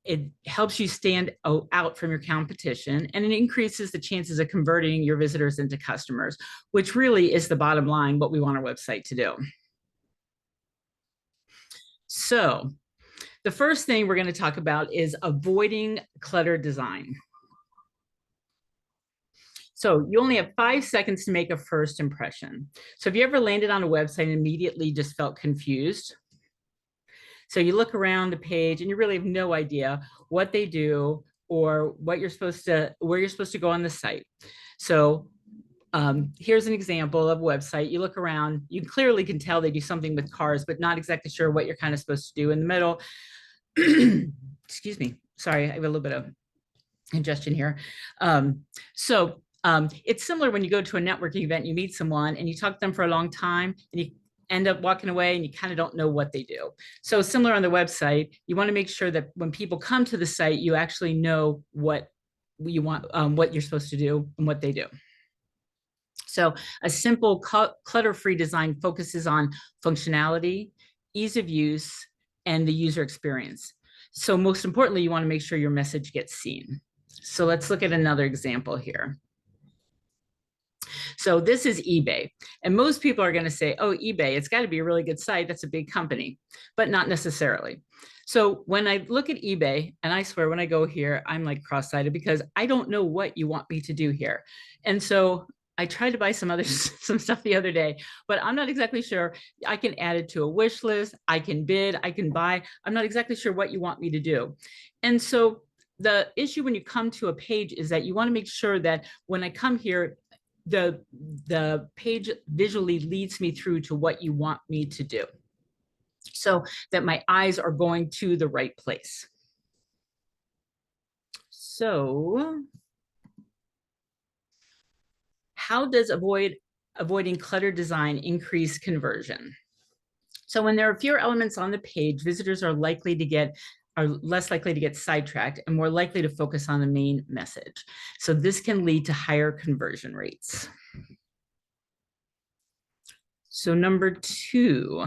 S2: It helps you stand out from your competition, and it increases the chances of converting your visitors into customers, which really is the bottom line, what we want our website to do. So the first thing we're going to talk about is avoiding cluttered design. So you only have 5 seconds to make a first impression. So have you ever landed on a website and immediately just felt confused? So you look around the page and you really have no idea what they do or what you're supposed to, where you're supposed to go on the site. So here's an example of a website. You look around, you clearly can tell they do something with cars, but not exactly sure what you're kind of supposed to do in the middle. Excuse me. Sorry, I have a little bit of congestion here. It's similar when you go to a networking event, you meet someone and you talk to them for a long time and you end up walking away and you kind of don't know what they do. So similar on the website, you want to make sure that when people come to the site, you actually know what you want, what you're supposed to do and what they do. So a simple clutter-free design focuses on functionality, ease of use, and the user experience. So most importantly, you want to make sure your message gets seen. So let's look at another example here. So this is eBay. And most people are going to say, oh, eBay, it's got to be a really good site. That's a big company, but not necessarily. So when I look at eBay, and I swear when I go here, I'm like cross-eyed because I don't know what you want me to do here. And so I tried to buy some stuff the other day, but I'm not exactly sure. I can add it to a wish list. I can bid, I can buy. I'm not exactly sure what you want me to do. And so the issue when you come to a page is that you want to make sure that when I come here, the page visually leads me through to what you want me to do, so that my eyes are going to the right place. So how does avoiding cluttered design increase conversion? So when there are fewer elements on the page, visitors are less likely to get sidetracked and more likely to focus on the main message. So this can lead to higher conversion rates. So number 2,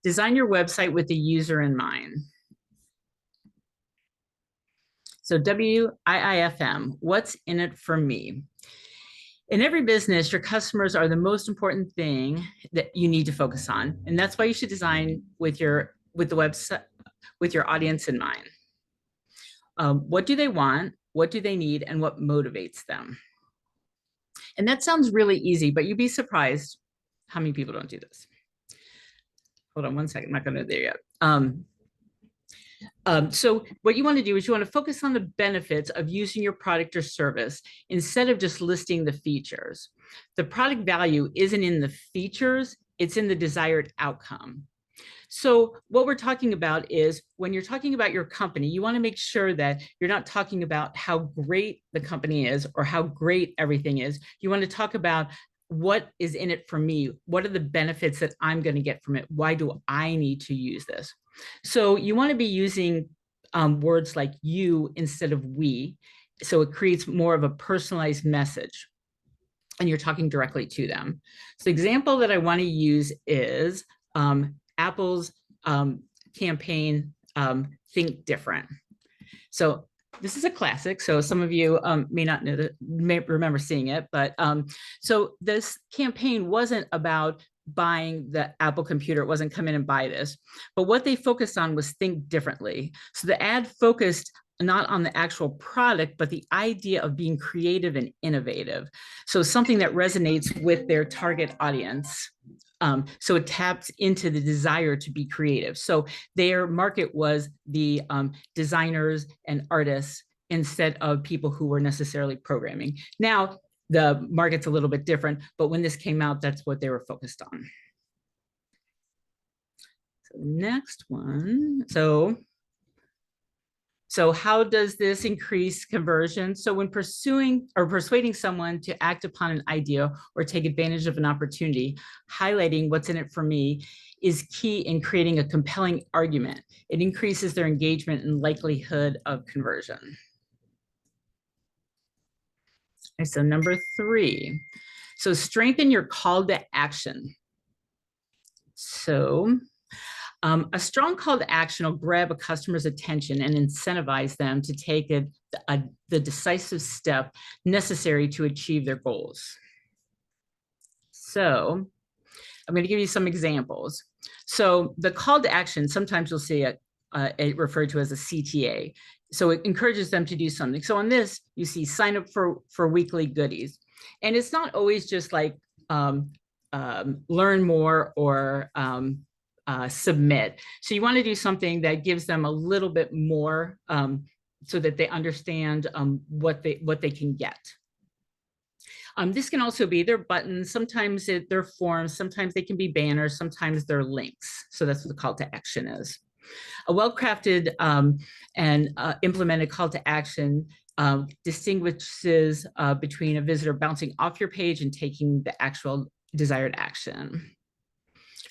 S2: design your website with the user in mind. So WIIFM, what's in it for me? In every business, your customers are the most important thing that you need to focus on. And that's why you should design with the website, with your audience in mind. What do they want? What do they need? And what motivates them? And that sounds really easy, but you'd be surprised how many people don't do this. Hold on one second, I'm not going to there yet. So what you want to do is you want to focus on the benefits of using your product or service instead of just listing the features. The product value isn't in the features, it's in the desired outcome. So what we're talking about is when you're talking about your company, you want to make sure that you're not talking about how great the company is or how great everything is. You want to talk about what is in it for me? What are the benefits that I'm going to get from it? Why do I need to use this? So you want to be using words like you instead of we. So it creates more of a personalized message and you're talking directly to them. So the example that I want to use is Apple's campaign, Think Different. So this is a classic. So some of you may not know that, may remember seeing it, but so this campaign wasn't about buying the Apple computer. It wasn't come in and buy this, but what they focused on was think differently. So the ad focused not on the actual product, but the idea of being creative and innovative. So something that resonates with their target audience. So it taps into the desire to be creative. So their market was the designers and artists instead of people who were necessarily programming. Now, the market's a little bit different, but when this came out, that's what they were focused on. So next one. So how does this increase conversion? So when pursuing or persuading someone to act upon an idea or take advantage of an opportunity, highlighting what's in it for me is key in creating a compelling argument. It increases their engagement and likelihood of conversion. Okay, so number 3, so strengthen your call to action. So a strong call to action will grab a customer's attention and incentivize them to take the decisive step necessary to achieve their goals. So I'm going to give you some examples. So the call to action, sometimes you'll see it referred to as a CTA. So it encourages them to do something. So on this, you see sign up for weekly goodies. And it's not always just like learn more or submit. So you want to do something that gives them a little bit more so that they understand what they can get. This can also be their buttons. Sometimes they're forms. Sometimes they can be banners. Sometimes they're links. So that's what the call to action is. A well-crafted and implemented call to action distinguishes between a visitor bouncing off your page and taking the actual desired action.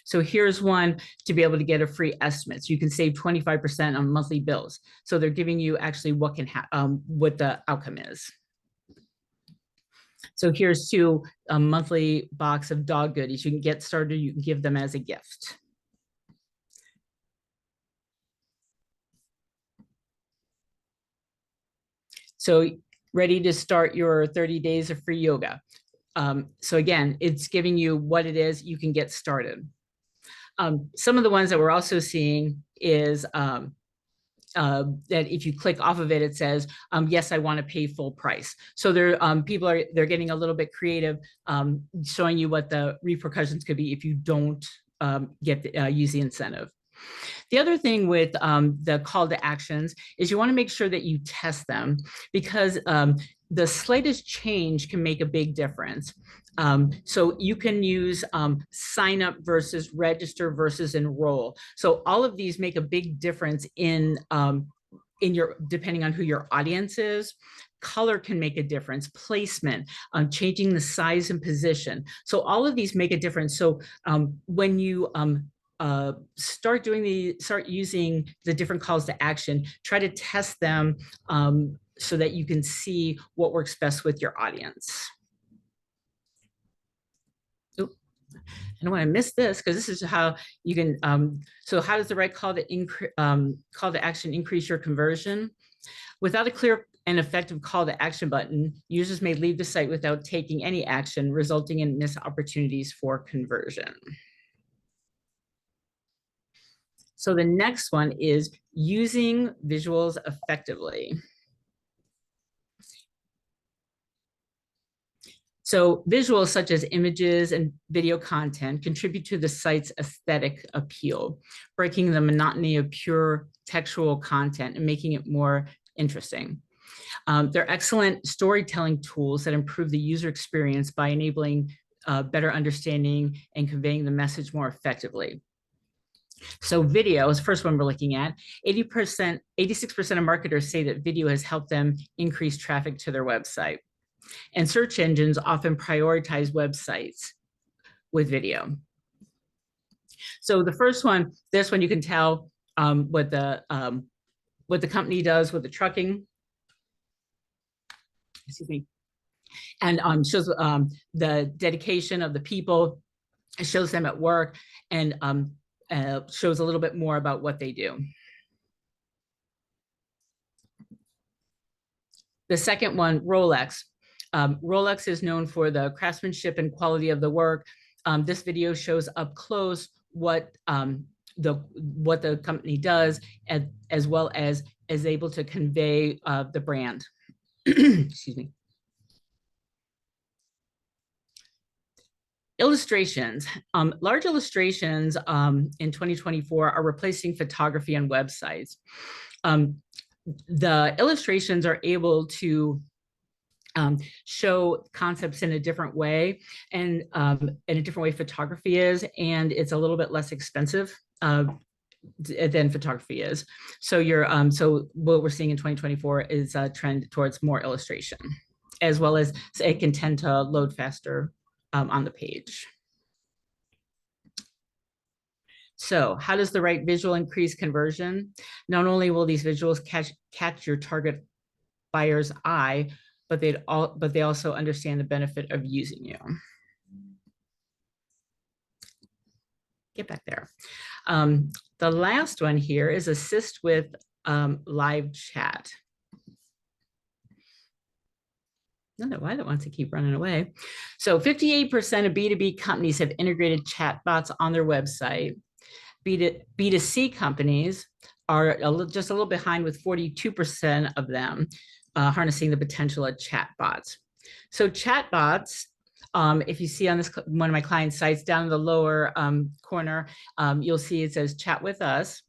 S2: So here's one to be able to get a free estimate. So you can save 25% on monthly bills. So they're giving you actually what the outcome is. So here's to a monthly box of dog goodies. You can get started, you can give them as a gift. So ready to start your 30 days of free yoga. So again, it's giving you what it is, you can get started. Some of the ones that we're also seeing is that if you click off of it, it says, yes, I want to pay full price. So they're getting a little bit creative, showing you what the repercussions could be if you don't use the incentive. The other thing with the call to actions is you want to make sure that you test them, because the slightest change can make a big difference. So you can use sign up versus register versus enroll. So all of these make a big difference in your, depending on who your audience is. Color can make a difference, placement, changing the size and position. So all of these make a difference. So when you start using the different calls to action, try to test them so that you can see what works best with your audience. Oop. I don't want to miss this, because this is how you can, so how does the right call to action increase your conversion? Without a clear and effective call to action button, users may leave the site without taking any action, resulting in missed opportunities for conversion. So the next one is using visuals effectively. So visuals such as images and video content contribute to the site's aesthetic appeal, breaking the monotony of pure textual content and making it more interesting. They're excellent storytelling tools that improve the user experience by enabling better understanding and conveying the message more effectively. So video is the first one we're looking at. 86% of marketers say that video has helped them increase traffic to their website. And search engines often prioritize websites with video. So the first one, this one you can tell what the company does with the trucking. Excuse me. And shows the dedication of the people. It shows them at work, and shows a little bit more about what they do. The second one, Rolex. Rolex is known for the craftsmanship and quality of the work. This video shows up close what the company does, as well as is able to convey the brand. Excuse me. Illustrations. Large illustrations in 2024 are replacing photography on websites. The illustrations are able to show concepts in a different way, and in a different way photography is, and it's a little bit less expensive than photography is. So so what we're seeing in 2024 is a trend towards more illustration, as well as it can tend to load faster on the page. So how does the right visual increase conversion? Not only will these visuals catch your target buyer's eye, but they also understand the benefit of using you. Get back there. The last one here is assist with live chat. I don't know why that wants to keep running away. So 58% of B2B companies have integrated chatbots on their website. B2C companies are just a little behind, with 42% of them harnessing the potential of chatbots. So chatbots, if you see on this one of my client sites down in the lower corner, you'll see it says chat with us.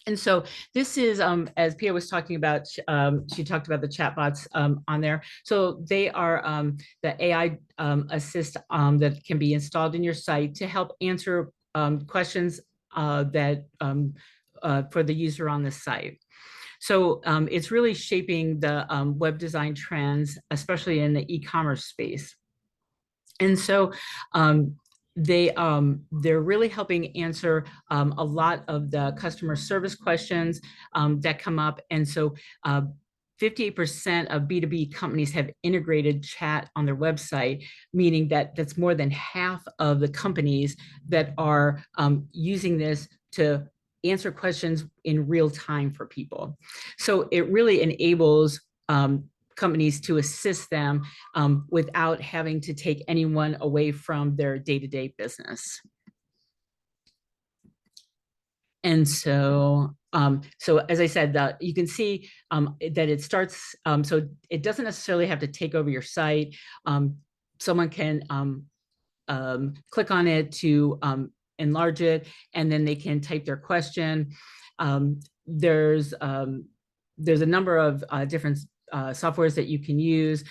S2: And so this is, as Pia was talking about, she talked about the chatbots on there. So they are the AI assist that can be installed in your site to help answer questions that for the user on the site. So it's really shaping the web design trends, especially in the e-commerce space. And so they're really helping answer a lot of the customer service questions that come up. And so 58% of B2B companies have integrated chat on their website, meaning that that's more than half of the companies that are using this to answer questions in real time for people. So it really enables companies to assist them without having to take anyone away from their day-to-day business. And so, as I said, you can see that it starts, so it doesn't necessarily have to take over your site. Someone can click on it to enlarge it, and then they can type their question. There's a number of different softwares that you can use.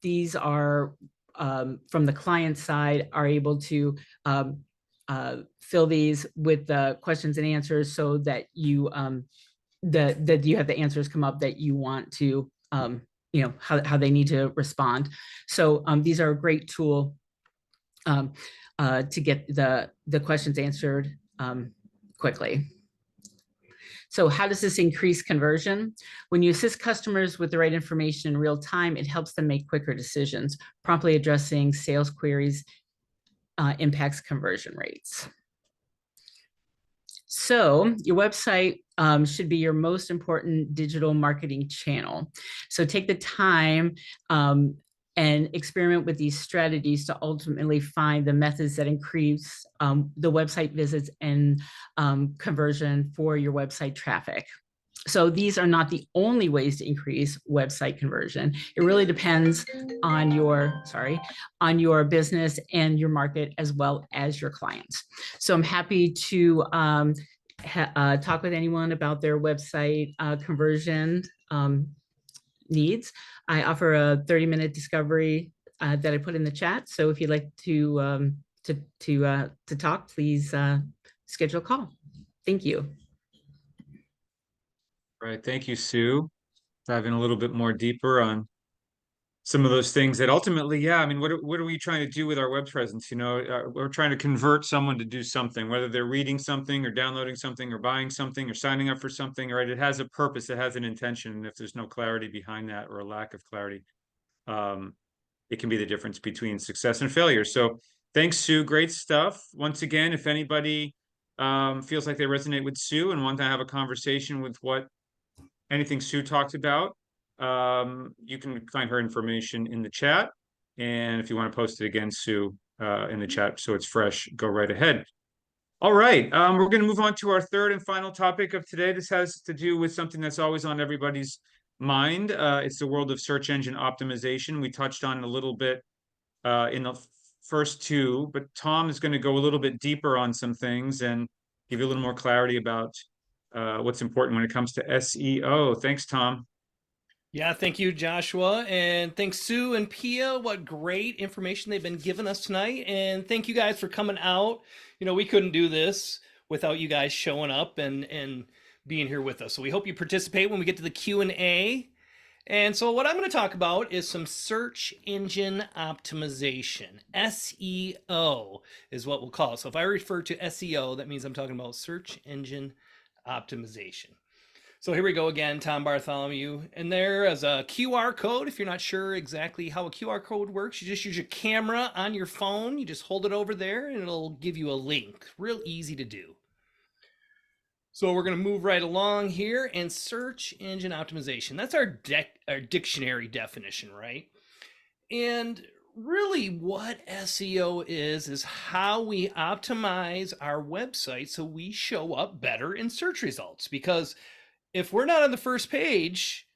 S2: These are from the client side, are able to fill these with the questions and answers so that you that you have the answers come up that you want to how they need to respond. So these are a great tool to get the questions answered quickly. So how does this increase conversion? When you assist customers with the right information in real time, it helps them make quicker decisions. Promptly addressing sales queries impacts conversion rates. So your website should be your most important digital marketing channel. So take the time and experiment with these strategies to ultimately find the methods that increase the website visits and conversion for your website traffic. So these are not the only ways to increase website conversion. It really depends on your business and your market, as well as your clients. So I'm happy to talk with anyone about their website conversion needs. I offer a 30-minute discovery that I put in the chat. So if you'd like to talk, please schedule a call. Thank you.
S1: Right. Thank you, Sue. Diving a little bit more deeper on some of those things that ultimately, yeah, I mean, what are we trying to do with our web presence? We're trying to convert someone to do something, whether they're reading something or downloading something or buying something or signing up for something, right? It has a purpose, it has an intention. And if there's no clarity behind that or a lack of clarity, it can be the difference between success and failure. So thanks, Sue. Great stuff. Once again, if anybody feels like they resonate with Sue and want to have a conversation with anything Sue talked about, you can find her information in the chat. And if you want to post it again, Sue, in the chat so it's fresh, go right ahead. All right, we're going to move on to our third and final topic of today. This has to do with something that's always on everybody's mind. It's the world of search engine optimization. We touched on it a little bit in the first two, but Tom is going to go a little bit deeper on some things and give you a little more clarity about what's important when it comes to SEO. Thanks, Tom.
S3: Yeah, thank you, Joshua. And thanks, Sue and Pia. What great information they've been giving us tonight. And thank you guys for coming out. We couldn't do this without you guys showing up and being here with us. So we hope you participate when we get to the Q&A. And so what I'm going to talk about is some search engine optimization. SEO is what we'll call it. So if I refer to SEO, that means I'm talking about search engine optimization. So here we go again, Tom Bartholomew. And there is a QR code. If you're not sure exactly how a QR code works, you just use your camera on your phone. You just hold it over there and it'll give you a link. Real easy to do. So we're going to move right along here, and search engine optimization. That's our dictionary definition, right? And really what SEO is how we optimize our website so we show up better in search results. Because if we're not on the first page,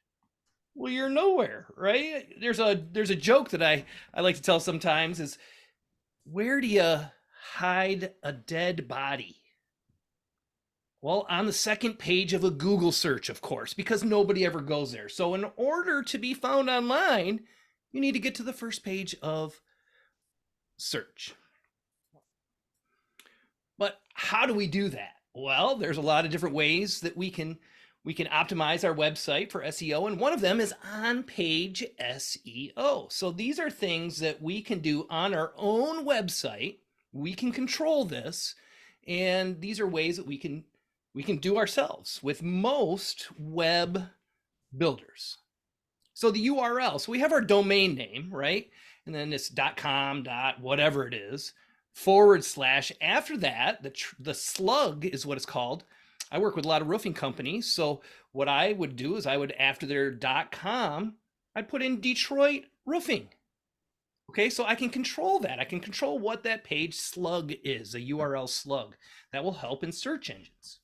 S3: well, you're nowhere, right? There's a joke that I like to tell sometimes is, where do you hide a dead body? Well, on the second page of a Google search, of course, because nobody ever goes there. So in order to be found online, you need to get to the first page of search. But how do we do that? Well, there's a lot of different ways that we can optimize our website for SEO, and one of them is on-page SEO. So these are things that we can do on our own website. We can control this, and these are ways that we can do ourselves with most web builders. So the URL, so we have our domain name, right? And then it's .com, whatever it is, / after that, the slug is what it's called. I work with a lot of roofing companies. So what I would do is after their .com, I'd put in Detroit roofing. Okay, so I can control that. I can control what that page slug is, a URL slug. That will help in search engines.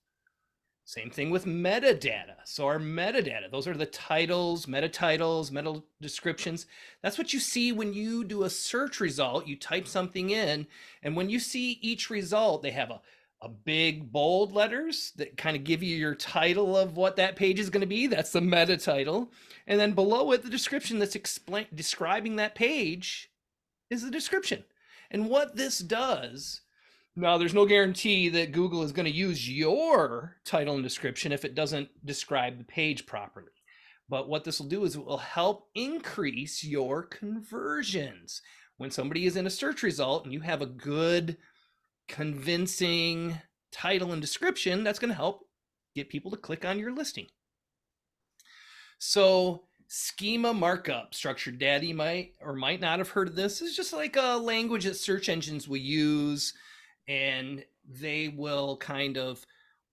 S3: Same thing with metadata. So our metadata, those are the titles, meta descriptions. That's what you see when you do a search result. You type something in, and when you see each result, they have a big bold letters that kind of give you your title of what that page is going to be. That's the meta title. And then below it, the description that's describing that page is the description. And what this does, now there's no guarantee that Google is going to use your title and description if it doesn't describe the page properly. But what this will do is it will help increase your conversions. When somebody is in a search result and you have a good, convincing title and description, that's going to help get people to click on your listing. So schema markup, structured data, you might or might not have heard of this. It's just like a language that search engines will use, and they will kind of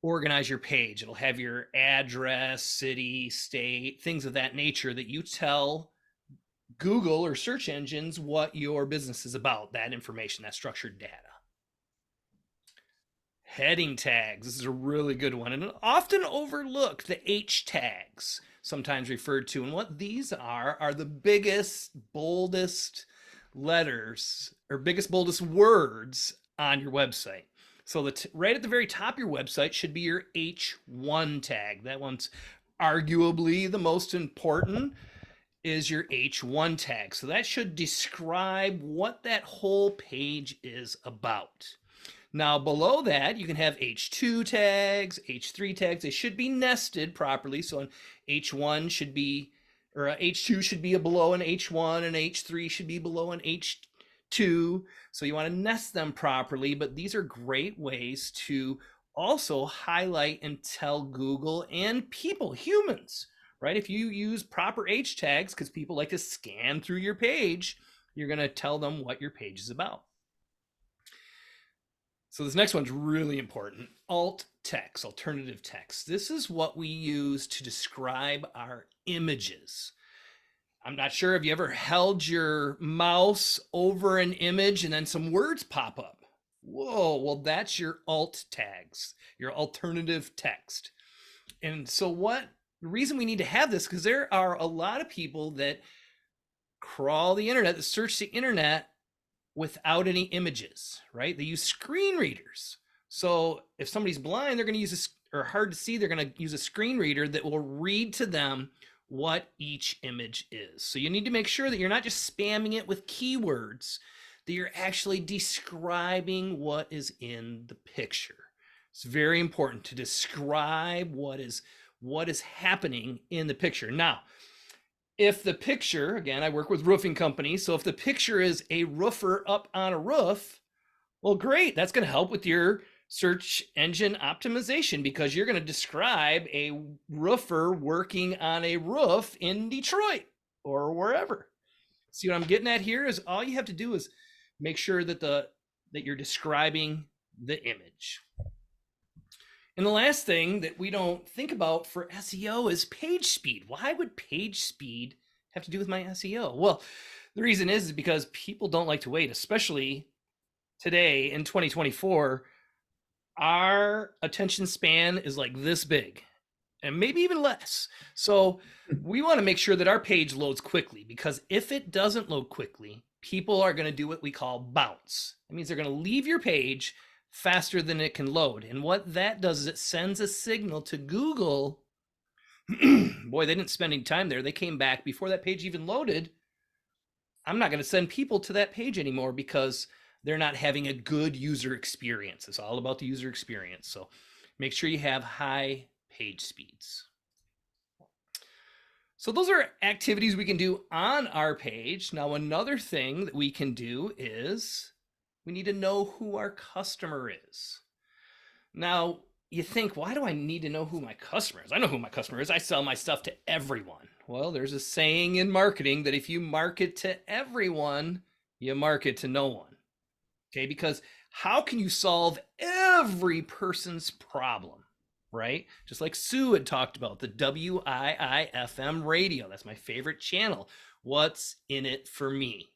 S3: organize your page. It'll have your address, city, state, things of that nature that you tell Google or search engines what your business is about, that information, that structured data. Heading tags, this is a really good one, and often overlooked, the H tags, sometimes referred to. And what these are the biggest, boldest letters or biggest, boldest words on your website. So right at the very top of your website should be your H1 tag. That one's arguably the most important, is your H1 tag. So that should describe what that whole page is about. Now below that, you can have H2 tags, H3 tags. They should be nested properly. So an H1 should be, or H2 should be below an H1, and H3 should be below an H2. So you want to nest them properly, but these are great ways to also highlight and tell Google and people, humans, right? If you use proper H tags, because people like to scan through your page, you're going to tell them what your page is about. So this next one's really important. Alt text, alternative text. This is what we use to describe our images. I'm not sure if you ever held your mouse over an image and then some words pop up. Whoa, well, that's your alt tags, your alternative text. And so the reason we need to have this, because there are a lot of people that crawl the internet, that search the internet without any images, right? They use screen readers. So if somebody's blind, they're going to use or hard to see, they're going to use a screen reader that will read to them what each image is. So you need to make sure that you're not just spamming it with keywords, that you're actually describing what is in the picture. It's very important to describe what is happening in the picture. Now, if the picture, again, I work with roofing companies, so if the picture is a roofer up on a roof, well, great. That's going to help with your search engine optimization, because you're going to describe a roofer working on a roof in Detroit or wherever. See what I'm getting at here is all you have to do is make sure that you're describing the image. And the last thing that we don't think about for SEO is page speed. Why would page speed have to do with my SEO? Well, the reason is because people don't like to wait, especially today in 2024. Our attention span is like this big, and maybe even less. So we want to make sure that our page loads quickly, because if it doesn't load quickly, people are going to do what we call bounce. That means they're going to leave your page faster than it can load. And what that does is it sends a signal to Google. Boy, they didn't spend any time there. They came back before that page even loaded. I'm not going to send people to that page anymore because they're not having a good user experience. It's all about the user experience. So make sure you have high page speeds. So those are activities we can do on our page. Now, another thing that we can do is we need to know who our customer is. Now, you think, why do I need to know who my customer is? I know who my customer is. I sell my stuff to everyone. Well, there's a saying in marketing that if you market to everyone, you market to no one. Okay, because how can you solve every person's problem, right? Just like Sue had talked about, the WIIFM radio. That's my favorite channel. What's in it for me?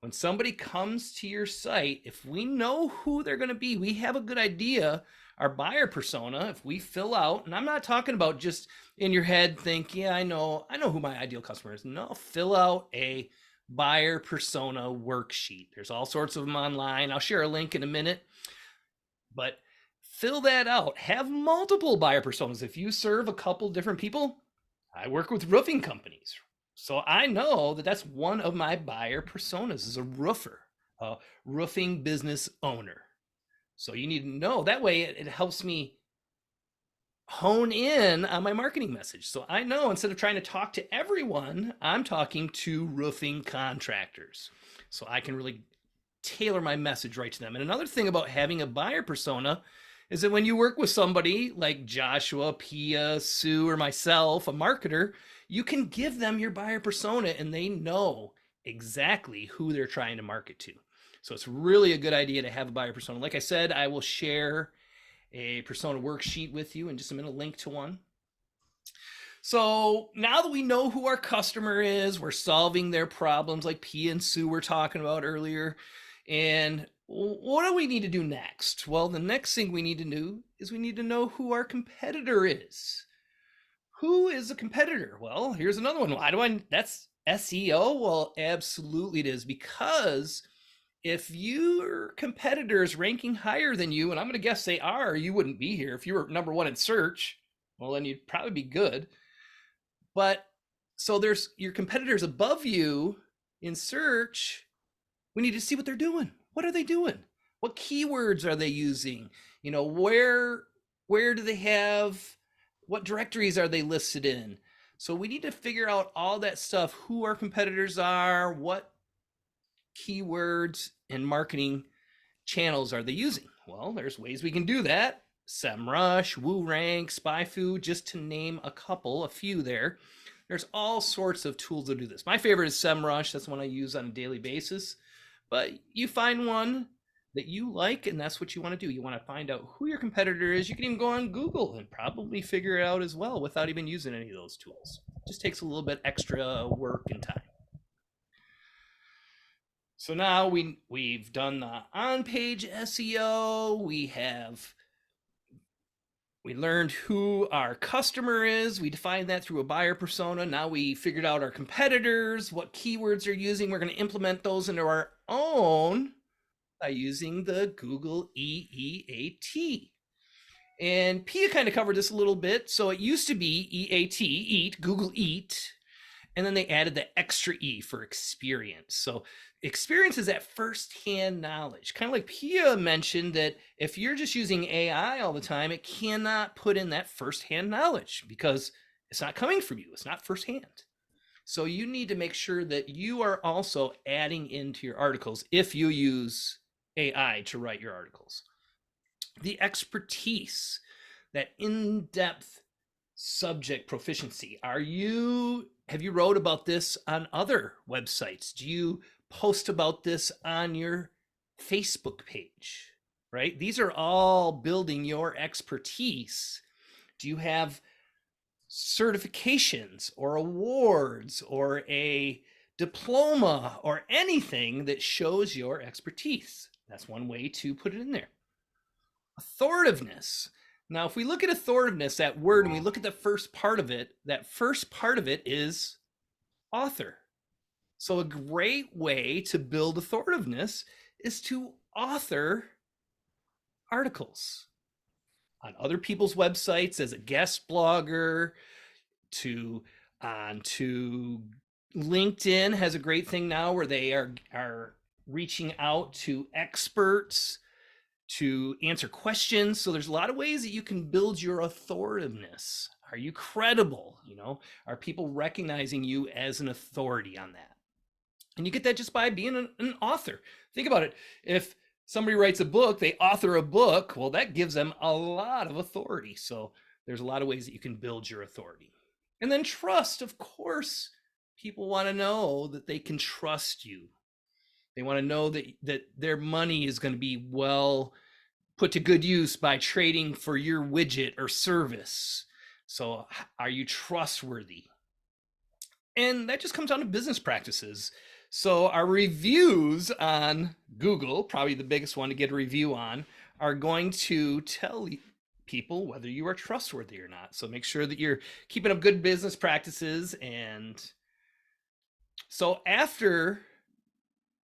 S3: When somebody comes to your site, if we know who they're going to be, we have a good idea, our buyer persona, if we fill out, and I'm not talking about just in your head think, yeah, I know who my ideal customer is. No, fill out a buyer persona worksheet. There's all sorts of them online. I'll share a link in a minute, but fill that out. Have multiple buyer personas. If you serve a couple different people, I work with roofing companies. So I know that that's one of my buyer personas is a roofer, a roofing business owner. So you need to know that way it helps me hone in on my marketing message. So I know instead of trying to talk to everyone, I'm talking to roofing contractors. So I can really tailor my message right to them. And another thing about having a buyer persona is that when you work with somebody like Joshua, Pia, Sue, or myself, a marketer, you can give them your buyer persona and they know exactly who they're trying to market to. So it's really a good idea to have a buyer persona. Like I said, I will share a persona worksheet with you in just a minute, a link to one. So now that we know who our customer is, we're solving their problems like Pia and Sue were talking about earlier. And what do we need to do next? Well, the next thing we need to do is we need to know who our competitor is. Who is a competitor? Well, here's another one. That's SEO? Well, absolutely it is, because if your competitor is ranking higher than you, and I'm going to guess they are, you wouldn't be here. If you were number one in search, well, then you'd probably be good. But so there's your competitors above you in search. We need to see what they're doing. What are they doing? What keywords are they using? You know, where do they have, what directories are they listed in? So we need to figure out all that stuff, who our competitors are, what keywords and marketing channels are they using? Well, there's ways we can do that. SEMrush, WooRank, SpyFu, just to name a few there. There's all sorts of tools to do this. My favorite is SEMrush. That's one I use on a daily basis. But you find one that you like, and that's what you want to do. You want to find out who your competitor is. You can even go on Google and probably figure it out as well without even using any of those tools. It just takes a little bit extra work and time. So now we've done the on-page SEO. We learned who our customer is. We defined that through a buyer persona. Now we figured out our competitors, what keywords they're using. We're going to implement those into our own by using the Google EEAT. And Pia kind of covered this a little bit. So it used to be EAT, EAT, Google EAT. And then they added the extra E for experience. So experience is that firsthand knowledge. Kind of like Pia mentioned that if you're just using AI all the time, it cannot put in that firsthand knowledge because it's not coming from you. It's not firsthand. So you need to make sure that you are also adding into your articles if you use AI to write your articles. The expertise, that in-depth subject proficiency. Have you wrote about this on other websites? Do you post about this on your Facebook page, right? These are all building your expertise. Do you have certifications or awards or a diploma or anything that shows your expertise? That's one way to put it in there. Authoritiveness. Now, if we look at authoritiveness, that word, and we look at the first part of it, that first part of it is author. So a great way to build authoritiveness is to author articles on other people's websites as a guest blogger, onto LinkedIn has a great thing now where they are reaching out to experts to answer questions. So there's a lot of ways that you can build your authoritiveness. Are you credible? You know, are people recognizing you as an authority on that? And you get that just by being an author. Think about it. If somebody writes a book, they author a book, well, that gives them a lot of authority. So there's a lot of ways that you can build your authority. And then trust, of course, people want to know that they can trust you. They want to know that their money is going to be well put to good use by trading for your widget or service. So are you trustworthy? And that just comes down to business practices. So our reviews on Google, probably the biggest one to get a review on, are going to tell people whether you are trustworthy or not. So make sure that you're keeping up good business practices. And so after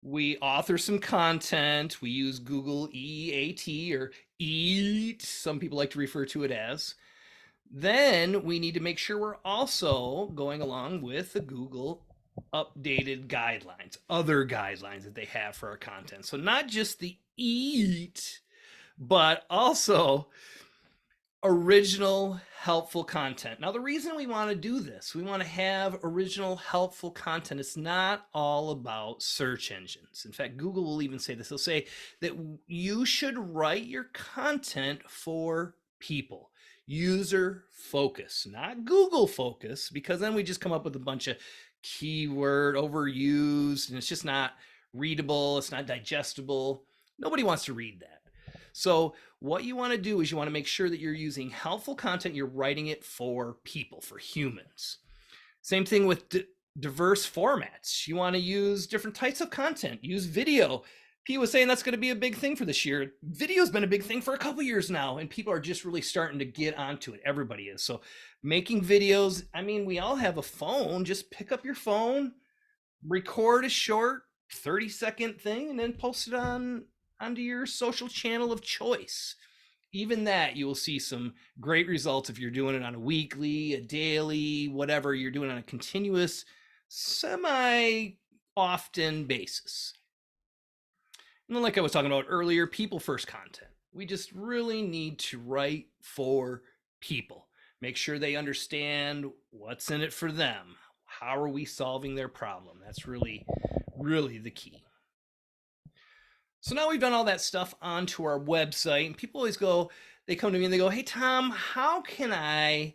S3: we author some content, we use Google EAT or EAT, some people like to refer to it as. Then we need to make sure we're also going along with the Google updated guidelines, other guidelines that they have for our content. So not just the EAT, but also original helpful content. Now, the reason we want to do this, we want to have original helpful content. It's not all about search engines. In fact, Google will even say this. They'll say that you should write your content for people. User focus, not Google focus, because then we just come up with a bunch of keyword overused and it's just not readable. It's not digestible. Nobody wants to read that. So what you want to do is you want to make sure that you're using helpful content. You're writing it for people, for humans. Same thing with diverse formats. You want to use different types of content. Use video. P was saying that's going to be a big thing for this year. Video's been a big thing for a couple years now, and people are just really starting to get onto it. Everybody is. So making videos, I mean, we all have a phone. Just pick up your phone, record a short 30-second thing, and then post it onto your social channel of choice. Even that, you will see some great results if you're doing it on a weekly, a daily, whatever you're doing on a continuous, semi-often basis. And then like I was talking about earlier, people first content. We just really need to write for people. Make sure they understand what's in it for them. How are we solving their problem? That's really, really the key. So now we've done all that stuff onto our website, and people always go, they come to me and they go, hey, Tom, how can I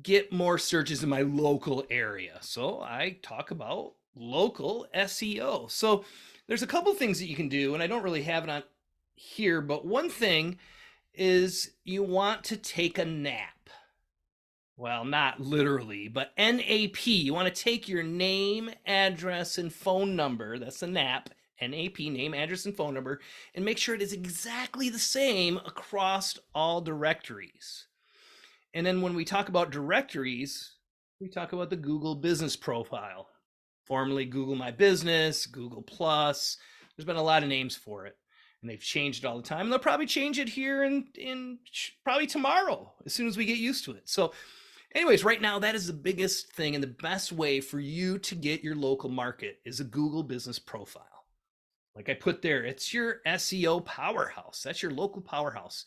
S3: get more searches in my local area? So I talk about local SEO. So there's a couple things that you can do, and I don't really have it on here, but one thing is you want to take a nap. Well, not literally, but NAP. You want to take your name, address, and phone number. That's the NAP. NAP, name, address, and phone number, and make sure it is exactly the same across all directories. And then when we talk about directories, we talk about the Google Business Profile, formerly Google My Business, Google Plus. There's been a lot of names for it, and they've changed it all the time. And they'll probably change it here in probably tomorrow, as soon as we get used to it. So anyways, right now, that is the biggest thing and the best way for you to get your local market is a Google Business Profile. Like I put there, it's your SEO powerhouse. That's your local powerhouse.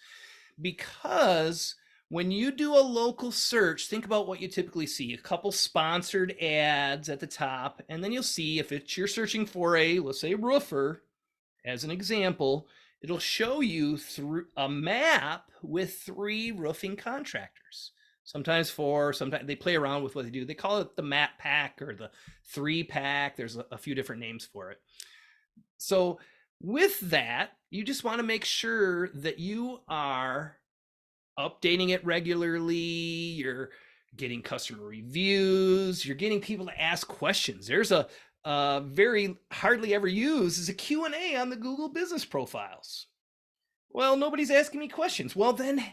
S3: Because when you do a local search, think about what you typically see. A couple sponsored ads at the top, and then you'll see if you're searching for a, let's say, roofer, as an example, it'll show you through a map with 3 roofing contractors. Sometimes they play around with what they do. They call it the map pack or the 3-pack. There's a few different names for it. So with that, you just want to make sure that you are updating it regularly. You're getting customer reviews. You're getting people to ask questions. There's a very hardly ever used is a Q&A on the Google Business Profiles. Well, nobody's asking me questions. Well, then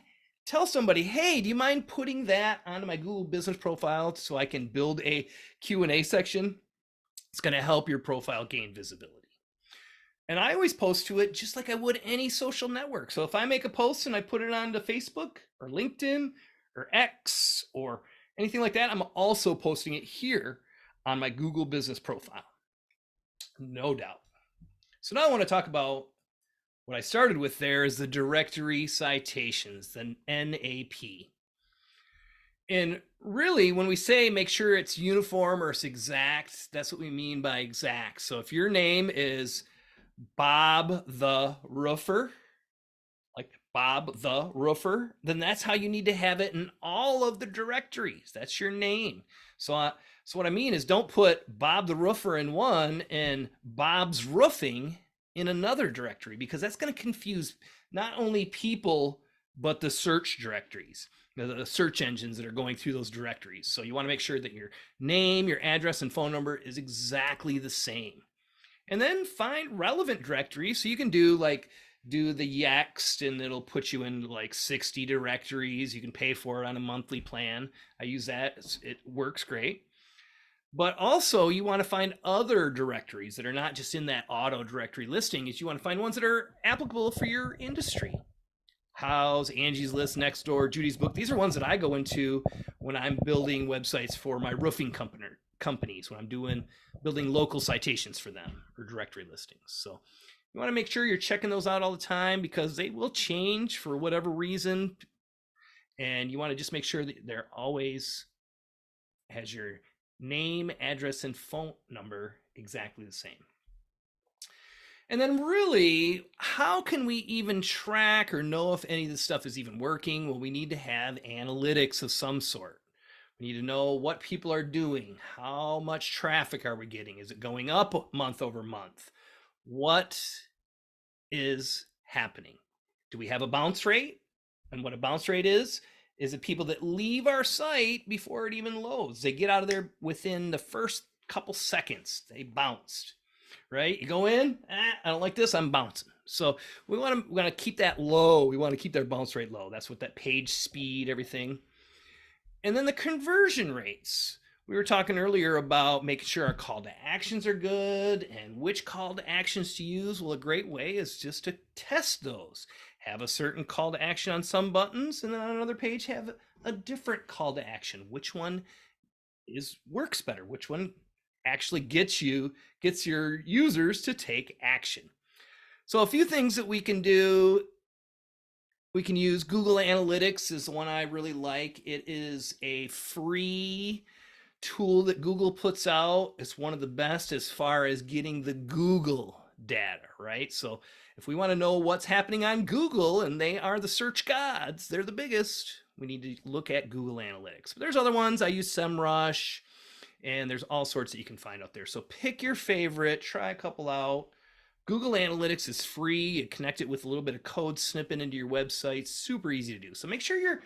S3: tell somebody, hey, do you mind putting that onto my Google Business Profile so I can build a Q&A section? It's going to help your profile gain visibility. And I always post to it just like I would any social network. So if I make a post and I put it onto Facebook or LinkedIn or X or anything like that, I'm also posting it here on my Google Business Profile. No doubt. So now I want to talk about what I started with there is the directory citations, the NAP. And really, when we say make sure it's uniform or it's exact, that's what we mean by exact. So if your name is Bob the Roofer, like Bob the Roofer, then that's how you need to have it in all of the directories. That's your name. So what I mean is don't put Bob the Roofer in one and Bob's Roofing in another directory, because that's going to confuse not only people, but the search directories, the search engines that are going through those directories. So you want to make sure that your name, your address, and phone number is exactly the same. And then find relevant directories. So you can do like do the Yext, and it'll put you in like 60 directories. You can pay for it on a monthly plan. I use that. It works great. But also you want to find other directories that are not just in that auto directory listing. Is you want to find ones that are applicable for your industry. House, Angie's List, Nextdoor, Judy's Book. These are ones that I go into when I'm building websites for my roofing companies, when I'm building local citations for them or directory listings. So you want to make sure you're checking those out all the time, because they will change for whatever reason. And you want to just make sure that they're always has your name, address, and phone number exactly the same. And then really, how can we even track or know if any of this stuff is even working? Well, we need to have analytics of some sort. We need to know what people are doing. How much traffic are we getting? Is it going up month over month? What is happening? Do we have a bounce rate? And what a bounce rate is it people that leave our site before it even loads. They get out of there within the first couple seconds. They bounced. Right? You go in, I don't like this, I'm bouncing. So we want to keep that low. We want to keep their bounce rate low. That's what that page speed, everything. And then the conversion rates. We were talking earlier about making sure our call to actions are good and which call to actions to use. Well, a great way is just to test those. Have a certain call to action on some buttons, and then on another page have a different call to action. Which one works better? Which one actually gets your users to take action? So a few things that we can do. We can use Google Analytics is the one I really like. It is a free tool that Google puts out. It's one of the best as far as getting the Google data, right? So if we want to know what's happening on Google, and they are the search gods, they're the biggest, we need to look at Google Analytics. But there's other ones. I use SEMrush. And there's all sorts that you can find out there. So pick your favorite, try a couple out. Google Analytics is free. You connect it with a little bit of code snipping into your website. Super easy to do. So make sure you're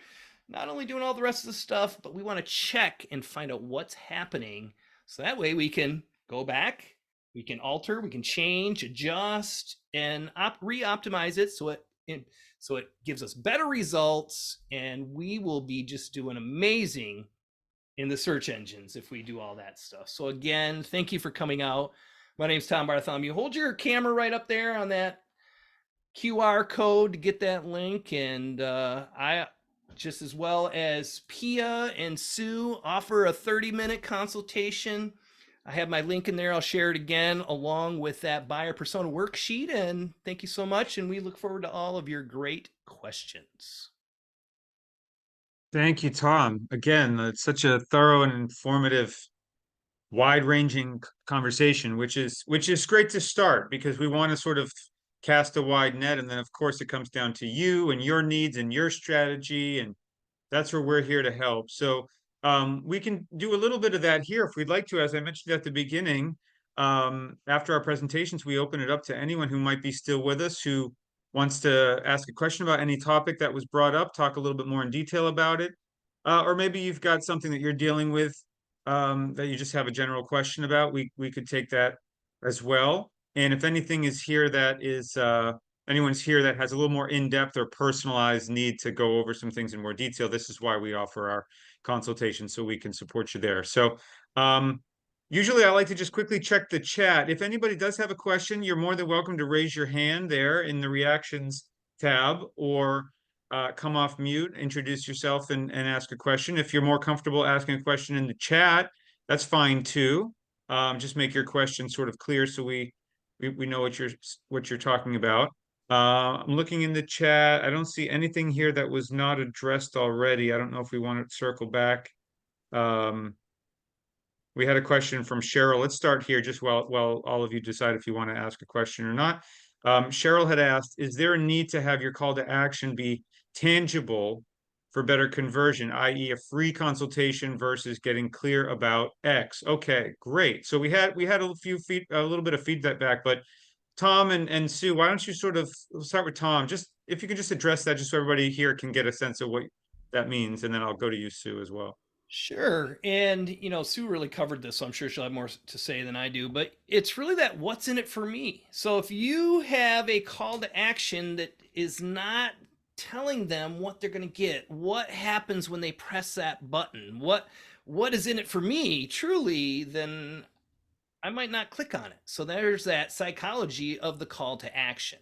S3: not only doing all the rest of the stuff, but we want to check and find out what's happening. So that way we can go back, we can alter, we can change, adjust, and re-optimize it so it gives us better results, and we will be just doing amazing in the search engines if we do all that stuff. So again, thank you for coming out. My name's Tom Bartholomew. Hold your camera right up there on that QR code to get that link. And I, just as well as Pia and Sue, offer a 30-minute consultation. I have my link in there. I'll share it again along with that buyer persona worksheet. And thank you so much. And we look forward to all of your great questions.
S1: Thank you, Tom. Again, it's such a thorough and informative, wide-ranging conversation, which is great to start, because we want to sort of cast a wide net, and then of course it comes down to you and your needs and your strategy, and that's where we're here to help. So we can do a little bit of that here if we'd like to. As I mentioned at the beginning, after our presentations, we open it up to anyone who might be still with us, who wants to ask a question about any topic that was brought up, talk a little bit more in detail about it. Or maybe you've got something that you're dealing with that you just have a general question about. We could take that as well. And if anything is here that is, anyone's here that has a little more in-depth or personalized need to go over some things in more detail, this is why we offer our consultation, so we can support you there. So usually I like to just quickly check the chat. If anybody does have a question, you're more than welcome to raise your hand there in the reactions tab, or come off mute, introduce yourself, and ask a question. If you're more comfortable asking a question in the chat, that's fine too. Just make your question sort of clear so we know what you're talking about. I'm looking in the chat. I don't see anything here that was not addressed already. I don't know if we want to circle back. We had a question from Cheryl. Let's start here just while all of you decide if you want to ask a question or not. Cheryl had asked, is there a need to have your call to action be tangible for better conversion, i.e. a free consultation versus getting clear about X? Okay, great. So we had a little bit of feedback back, but Tom and Sue, why don't you we'll start with Tom. Just if you could just address that, just so everybody here can get a sense of what that means, and then I'll go to you, Sue, as well.
S3: Sure. And, Sue really covered this, so I'm sure she'll have more to say than I do, but it's really that what's in it for me. So if you have a call to action that is not telling them what they're going to get, what happens when they press that button, what is in it for me truly, then I might not click on it. So there's that psychology of the call to action.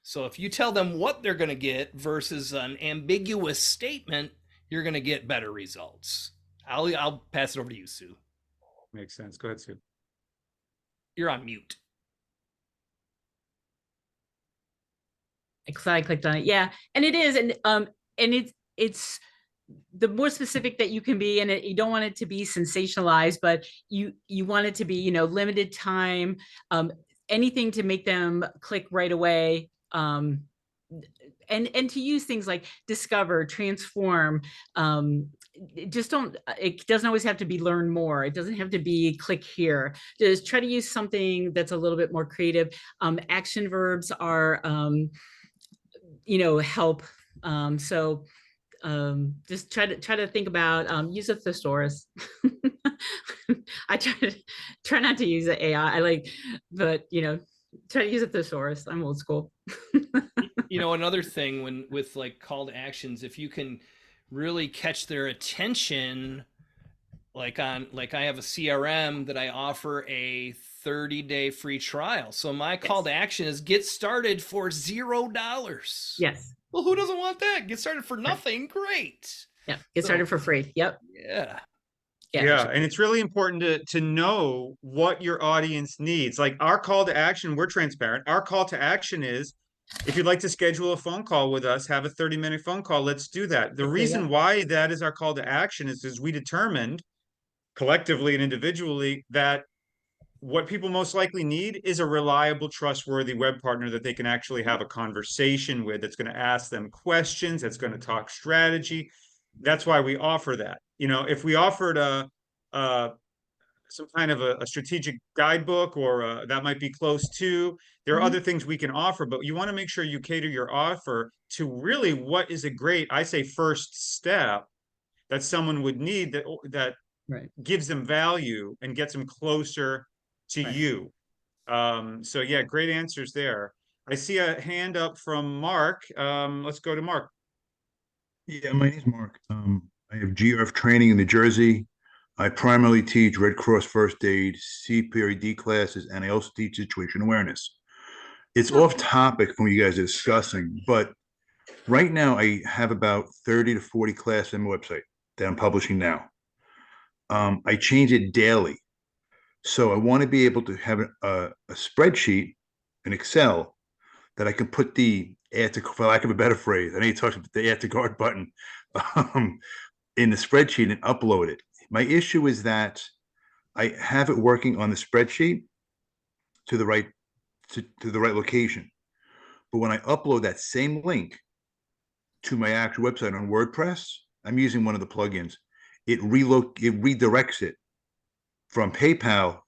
S3: So if you tell them what they're going to get versus an ambiguous statement, you're going to get better results. I'll pass it over to you, Sue.
S1: Makes sense. Go ahead, Sue.
S3: You're on mute.
S2: I clicked on it. Yeah, and it is, and it's the more specific that you can be, and you don't want it to be sensationalized, but you want it to be, limited time, anything to make them click right away. And to use things like discover, transform, it doesn't always have to be learn more. It doesn't have to be click here. Just try to use something that's a little bit more creative. Action verbs are, help. So just try to think about, use a thesaurus. I try not to use the AI. But try to use a thesaurus. I'm old school.
S3: Another thing with like call to actions, if you can really catch their attention, like I have a CRM that I offer a 30-day free trial. So my call to action is get started for $0.
S2: Yes.
S3: Well, who doesn't want that? Get started for nothing. Great.
S2: Yeah. Get started for free. Yep.
S3: Yeah.
S1: Yeah, and it's really important to know what your audience needs. Like our call to action, we're transparent. Our call to action is, if you'd like to schedule a phone call with us, have a 30-minute phone call, let's do that. The reason why that is our call to action is we determined collectively and individually that what people most likely need is a reliable, trustworthy web partner that they can actually have a conversation with, that's going to ask them questions, that's going to talk strategy. That's why we offer that. If we offered some kind of a strategic guidebook, or that might be close to, there are other things we can offer, but you want to make sure you cater your offer to really what is a great, I say, first step that someone would need, that
S2: Right.
S1: gives them value and gets them closer to you. So yeah, great answers there. I see a hand up from Mark. Let's go to Mark.
S5: Yeah, my name's Mark. I have GRF training in New Jersey. I primarily teach Red Cross first aid, CPRD classes, and I also teach situation awareness. It's off topic from what you guys are discussing, but right now I have about 30 to 40 classes on my website that I'm publishing now. I change it daily. So I want to be able to have a spreadsheet, an Excel, that I can put the add to, for lack of a better phrase, I know you talked about the add to cart button, in the spreadsheet and upload it. My issue is that I have it working on the spreadsheet to the right to the right location, but when I upload that same link to my actual website on WordPress, I'm using one of the plugins. It redirects it from PayPal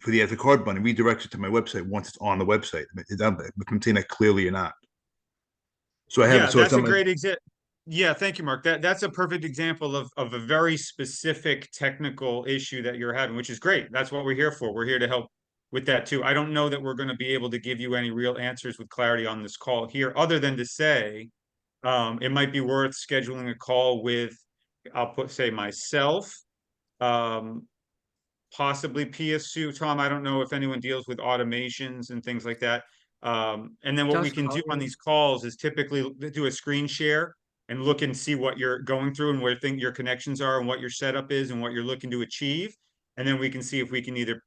S5: for the add to cart button. It redirects it to my website once it's on the website. If I'm saying that clearly or not. So I have
S1: Yeah,
S5: it. So
S1: that's a great example. Yeah, thank you, Mark. That's a perfect example of a very specific technical issue that you're having, which is great. That's what we're here for. We're here to help with that too. I don't know that we're going to be able to give you any real answers with clarity on this call here, other than to say, it might be worth scheduling a call with, say myself, possibly PSU, Tom. I don't know if anyone deals with automations and things like that. And then what we can do on these calls is typically do a screen share and look and see what you're going through and where your connections are and what your setup is and what you're looking to achieve. And then we can see if we can either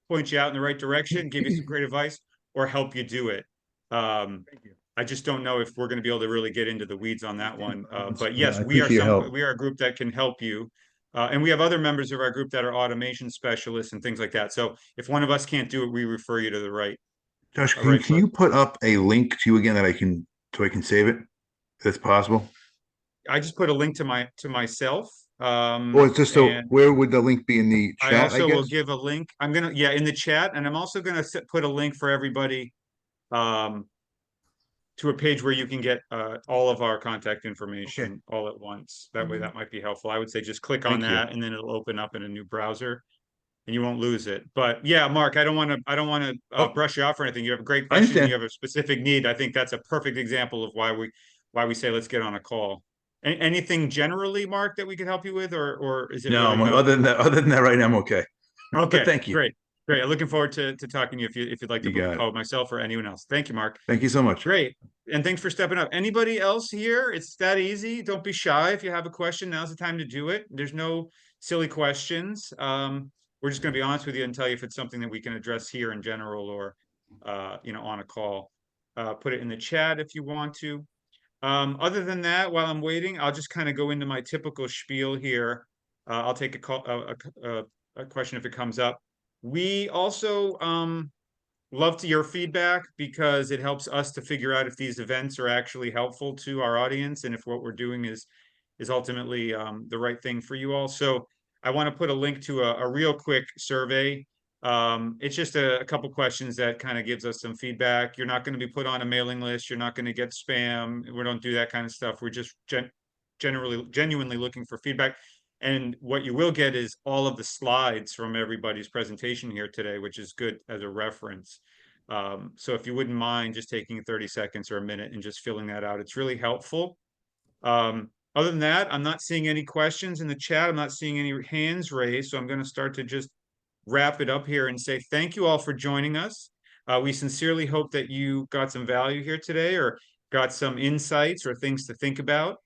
S1: point you out in the right direction, give you some great advice, or help you do it. I just don't know if we're going to be able to really get into the weeds on that one. But yes, we are a group that can help you. And we have other members of our group that are automation specialists and things like that. So if one of us can't do it, we refer you to the right.
S5: Josh, can you put up a link to you again that I can save it? If that's possible.
S1: I just put a link to myself.
S5: Or it's just so where would the link be in the chat?
S1: I also will give a link. I'm gonna in the chat, and I'm also gonna put a link for everybody to to a page where you can get all of our contact information all at once. That way,
S2: Mhm.
S1: that might be helpful. I would say just click on
S5: Thank you.
S1: that, and then it'll open up in a new browser, and you won't lose it. But yeah, Mark, I don't want to
S5: Oh.
S1: brush you off or anything. You have a great
S5: I
S1: question. You
S5: understand.
S1: have a specific need. I think that's a perfect example of why we say let's get on a call. Anything generally, Mark, that we could help you with, or is it
S5: No,
S1: really about?
S5: other than that, right now, I'm okay. But
S1: Okay,
S5: thank you.
S1: great. Great. I'm looking forward to talking to you if you'd like to
S5: You
S1: book a
S5: got it.
S1: call with myself or anyone else. Thank you, Mark.
S5: Thank you so much.
S1: Great. And thanks for stepping up. Anybody else here? It's that easy. Don't be shy. If you have a question, now's the time to do it. There's no silly questions. We're just going to be honest with you and tell you if it's something that we can address here in general or, on a call. Put it in the chat if you want to. Other than that, while I'm waiting, I'll just kind of go into my typical spiel here. I'll take a question if it comes up. We also love your feedback because it helps us to figure out if these events are actually helpful to our audience and if what we're doing is ultimately the right thing for you all. So I want to put a link to a real quick survey. It's just a couple questions that kind of gives us some feedback. You're not going to be put on a mailing list. You're not going to get spam. We don't do that kind of stuff. We're just genuinely looking for feedback. And what you will get is all of the slides from everybody's presentation here today, which is good as a reference. So if you wouldn't mind just taking 30 seconds or a minute and just filling that out, it's really helpful. Other than that, I'm not seeing any questions in the chat. I'm not seeing any hands raised. So I'm going to start to just wrap it up here and say thank you all for joining us. We sincerely hope that you got some value here today or got some insights or things to think about.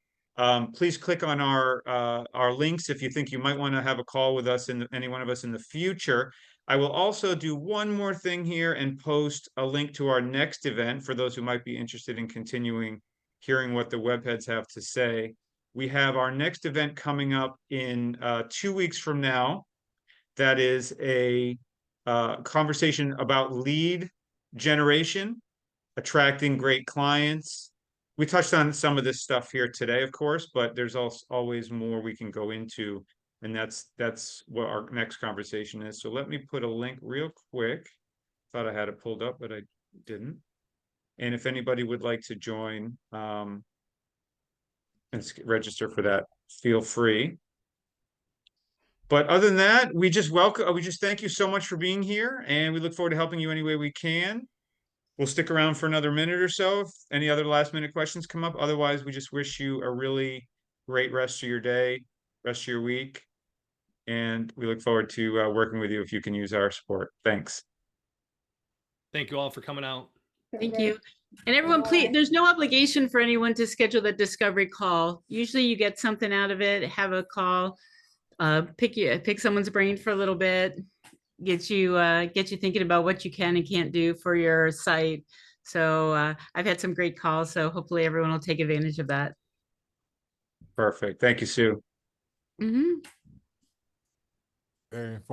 S1: Please click on our links if you think you might want to have a call with us and any one of us in the future. I will also do one more thing here and post a link to our next event for those who might be interested in continuing hearing what the webheads have to say. We have our next event coming up in 2 weeks from now. That is a conversation about lead generation, attracting great clients. We touched on some of this stuff here today, of course, but there's also always more we can go into, and that's what our next conversation is. So let me put a link real quick. Thought I had it pulled up, but I didn't. And if anybody would like to join and register for that, feel free. But other than that, we just thank you so much for being here, and we look forward to helping you any way we can. We'll stick around for another minute or so if any other last minute questions come up. Otherwise, we just wish you a really great rest of your day, rest of your week. And we look forward to working with you if you can use our support. Thanks.
S3: Thank you all for coming out.
S2: Thank you. And everyone, please,
S4: Bye.
S2: there's no obligation for anyone to schedule the discovery call. Usually you get something out of it, have a call, pick someone's brain for a little bit, get you thinking about what you can and can't do for your site. So I've had some great calls, so hopefully everyone will take advantage of that.
S1: Perfect. Thank you, Sue.
S2: Mhm.
S6: Very informative.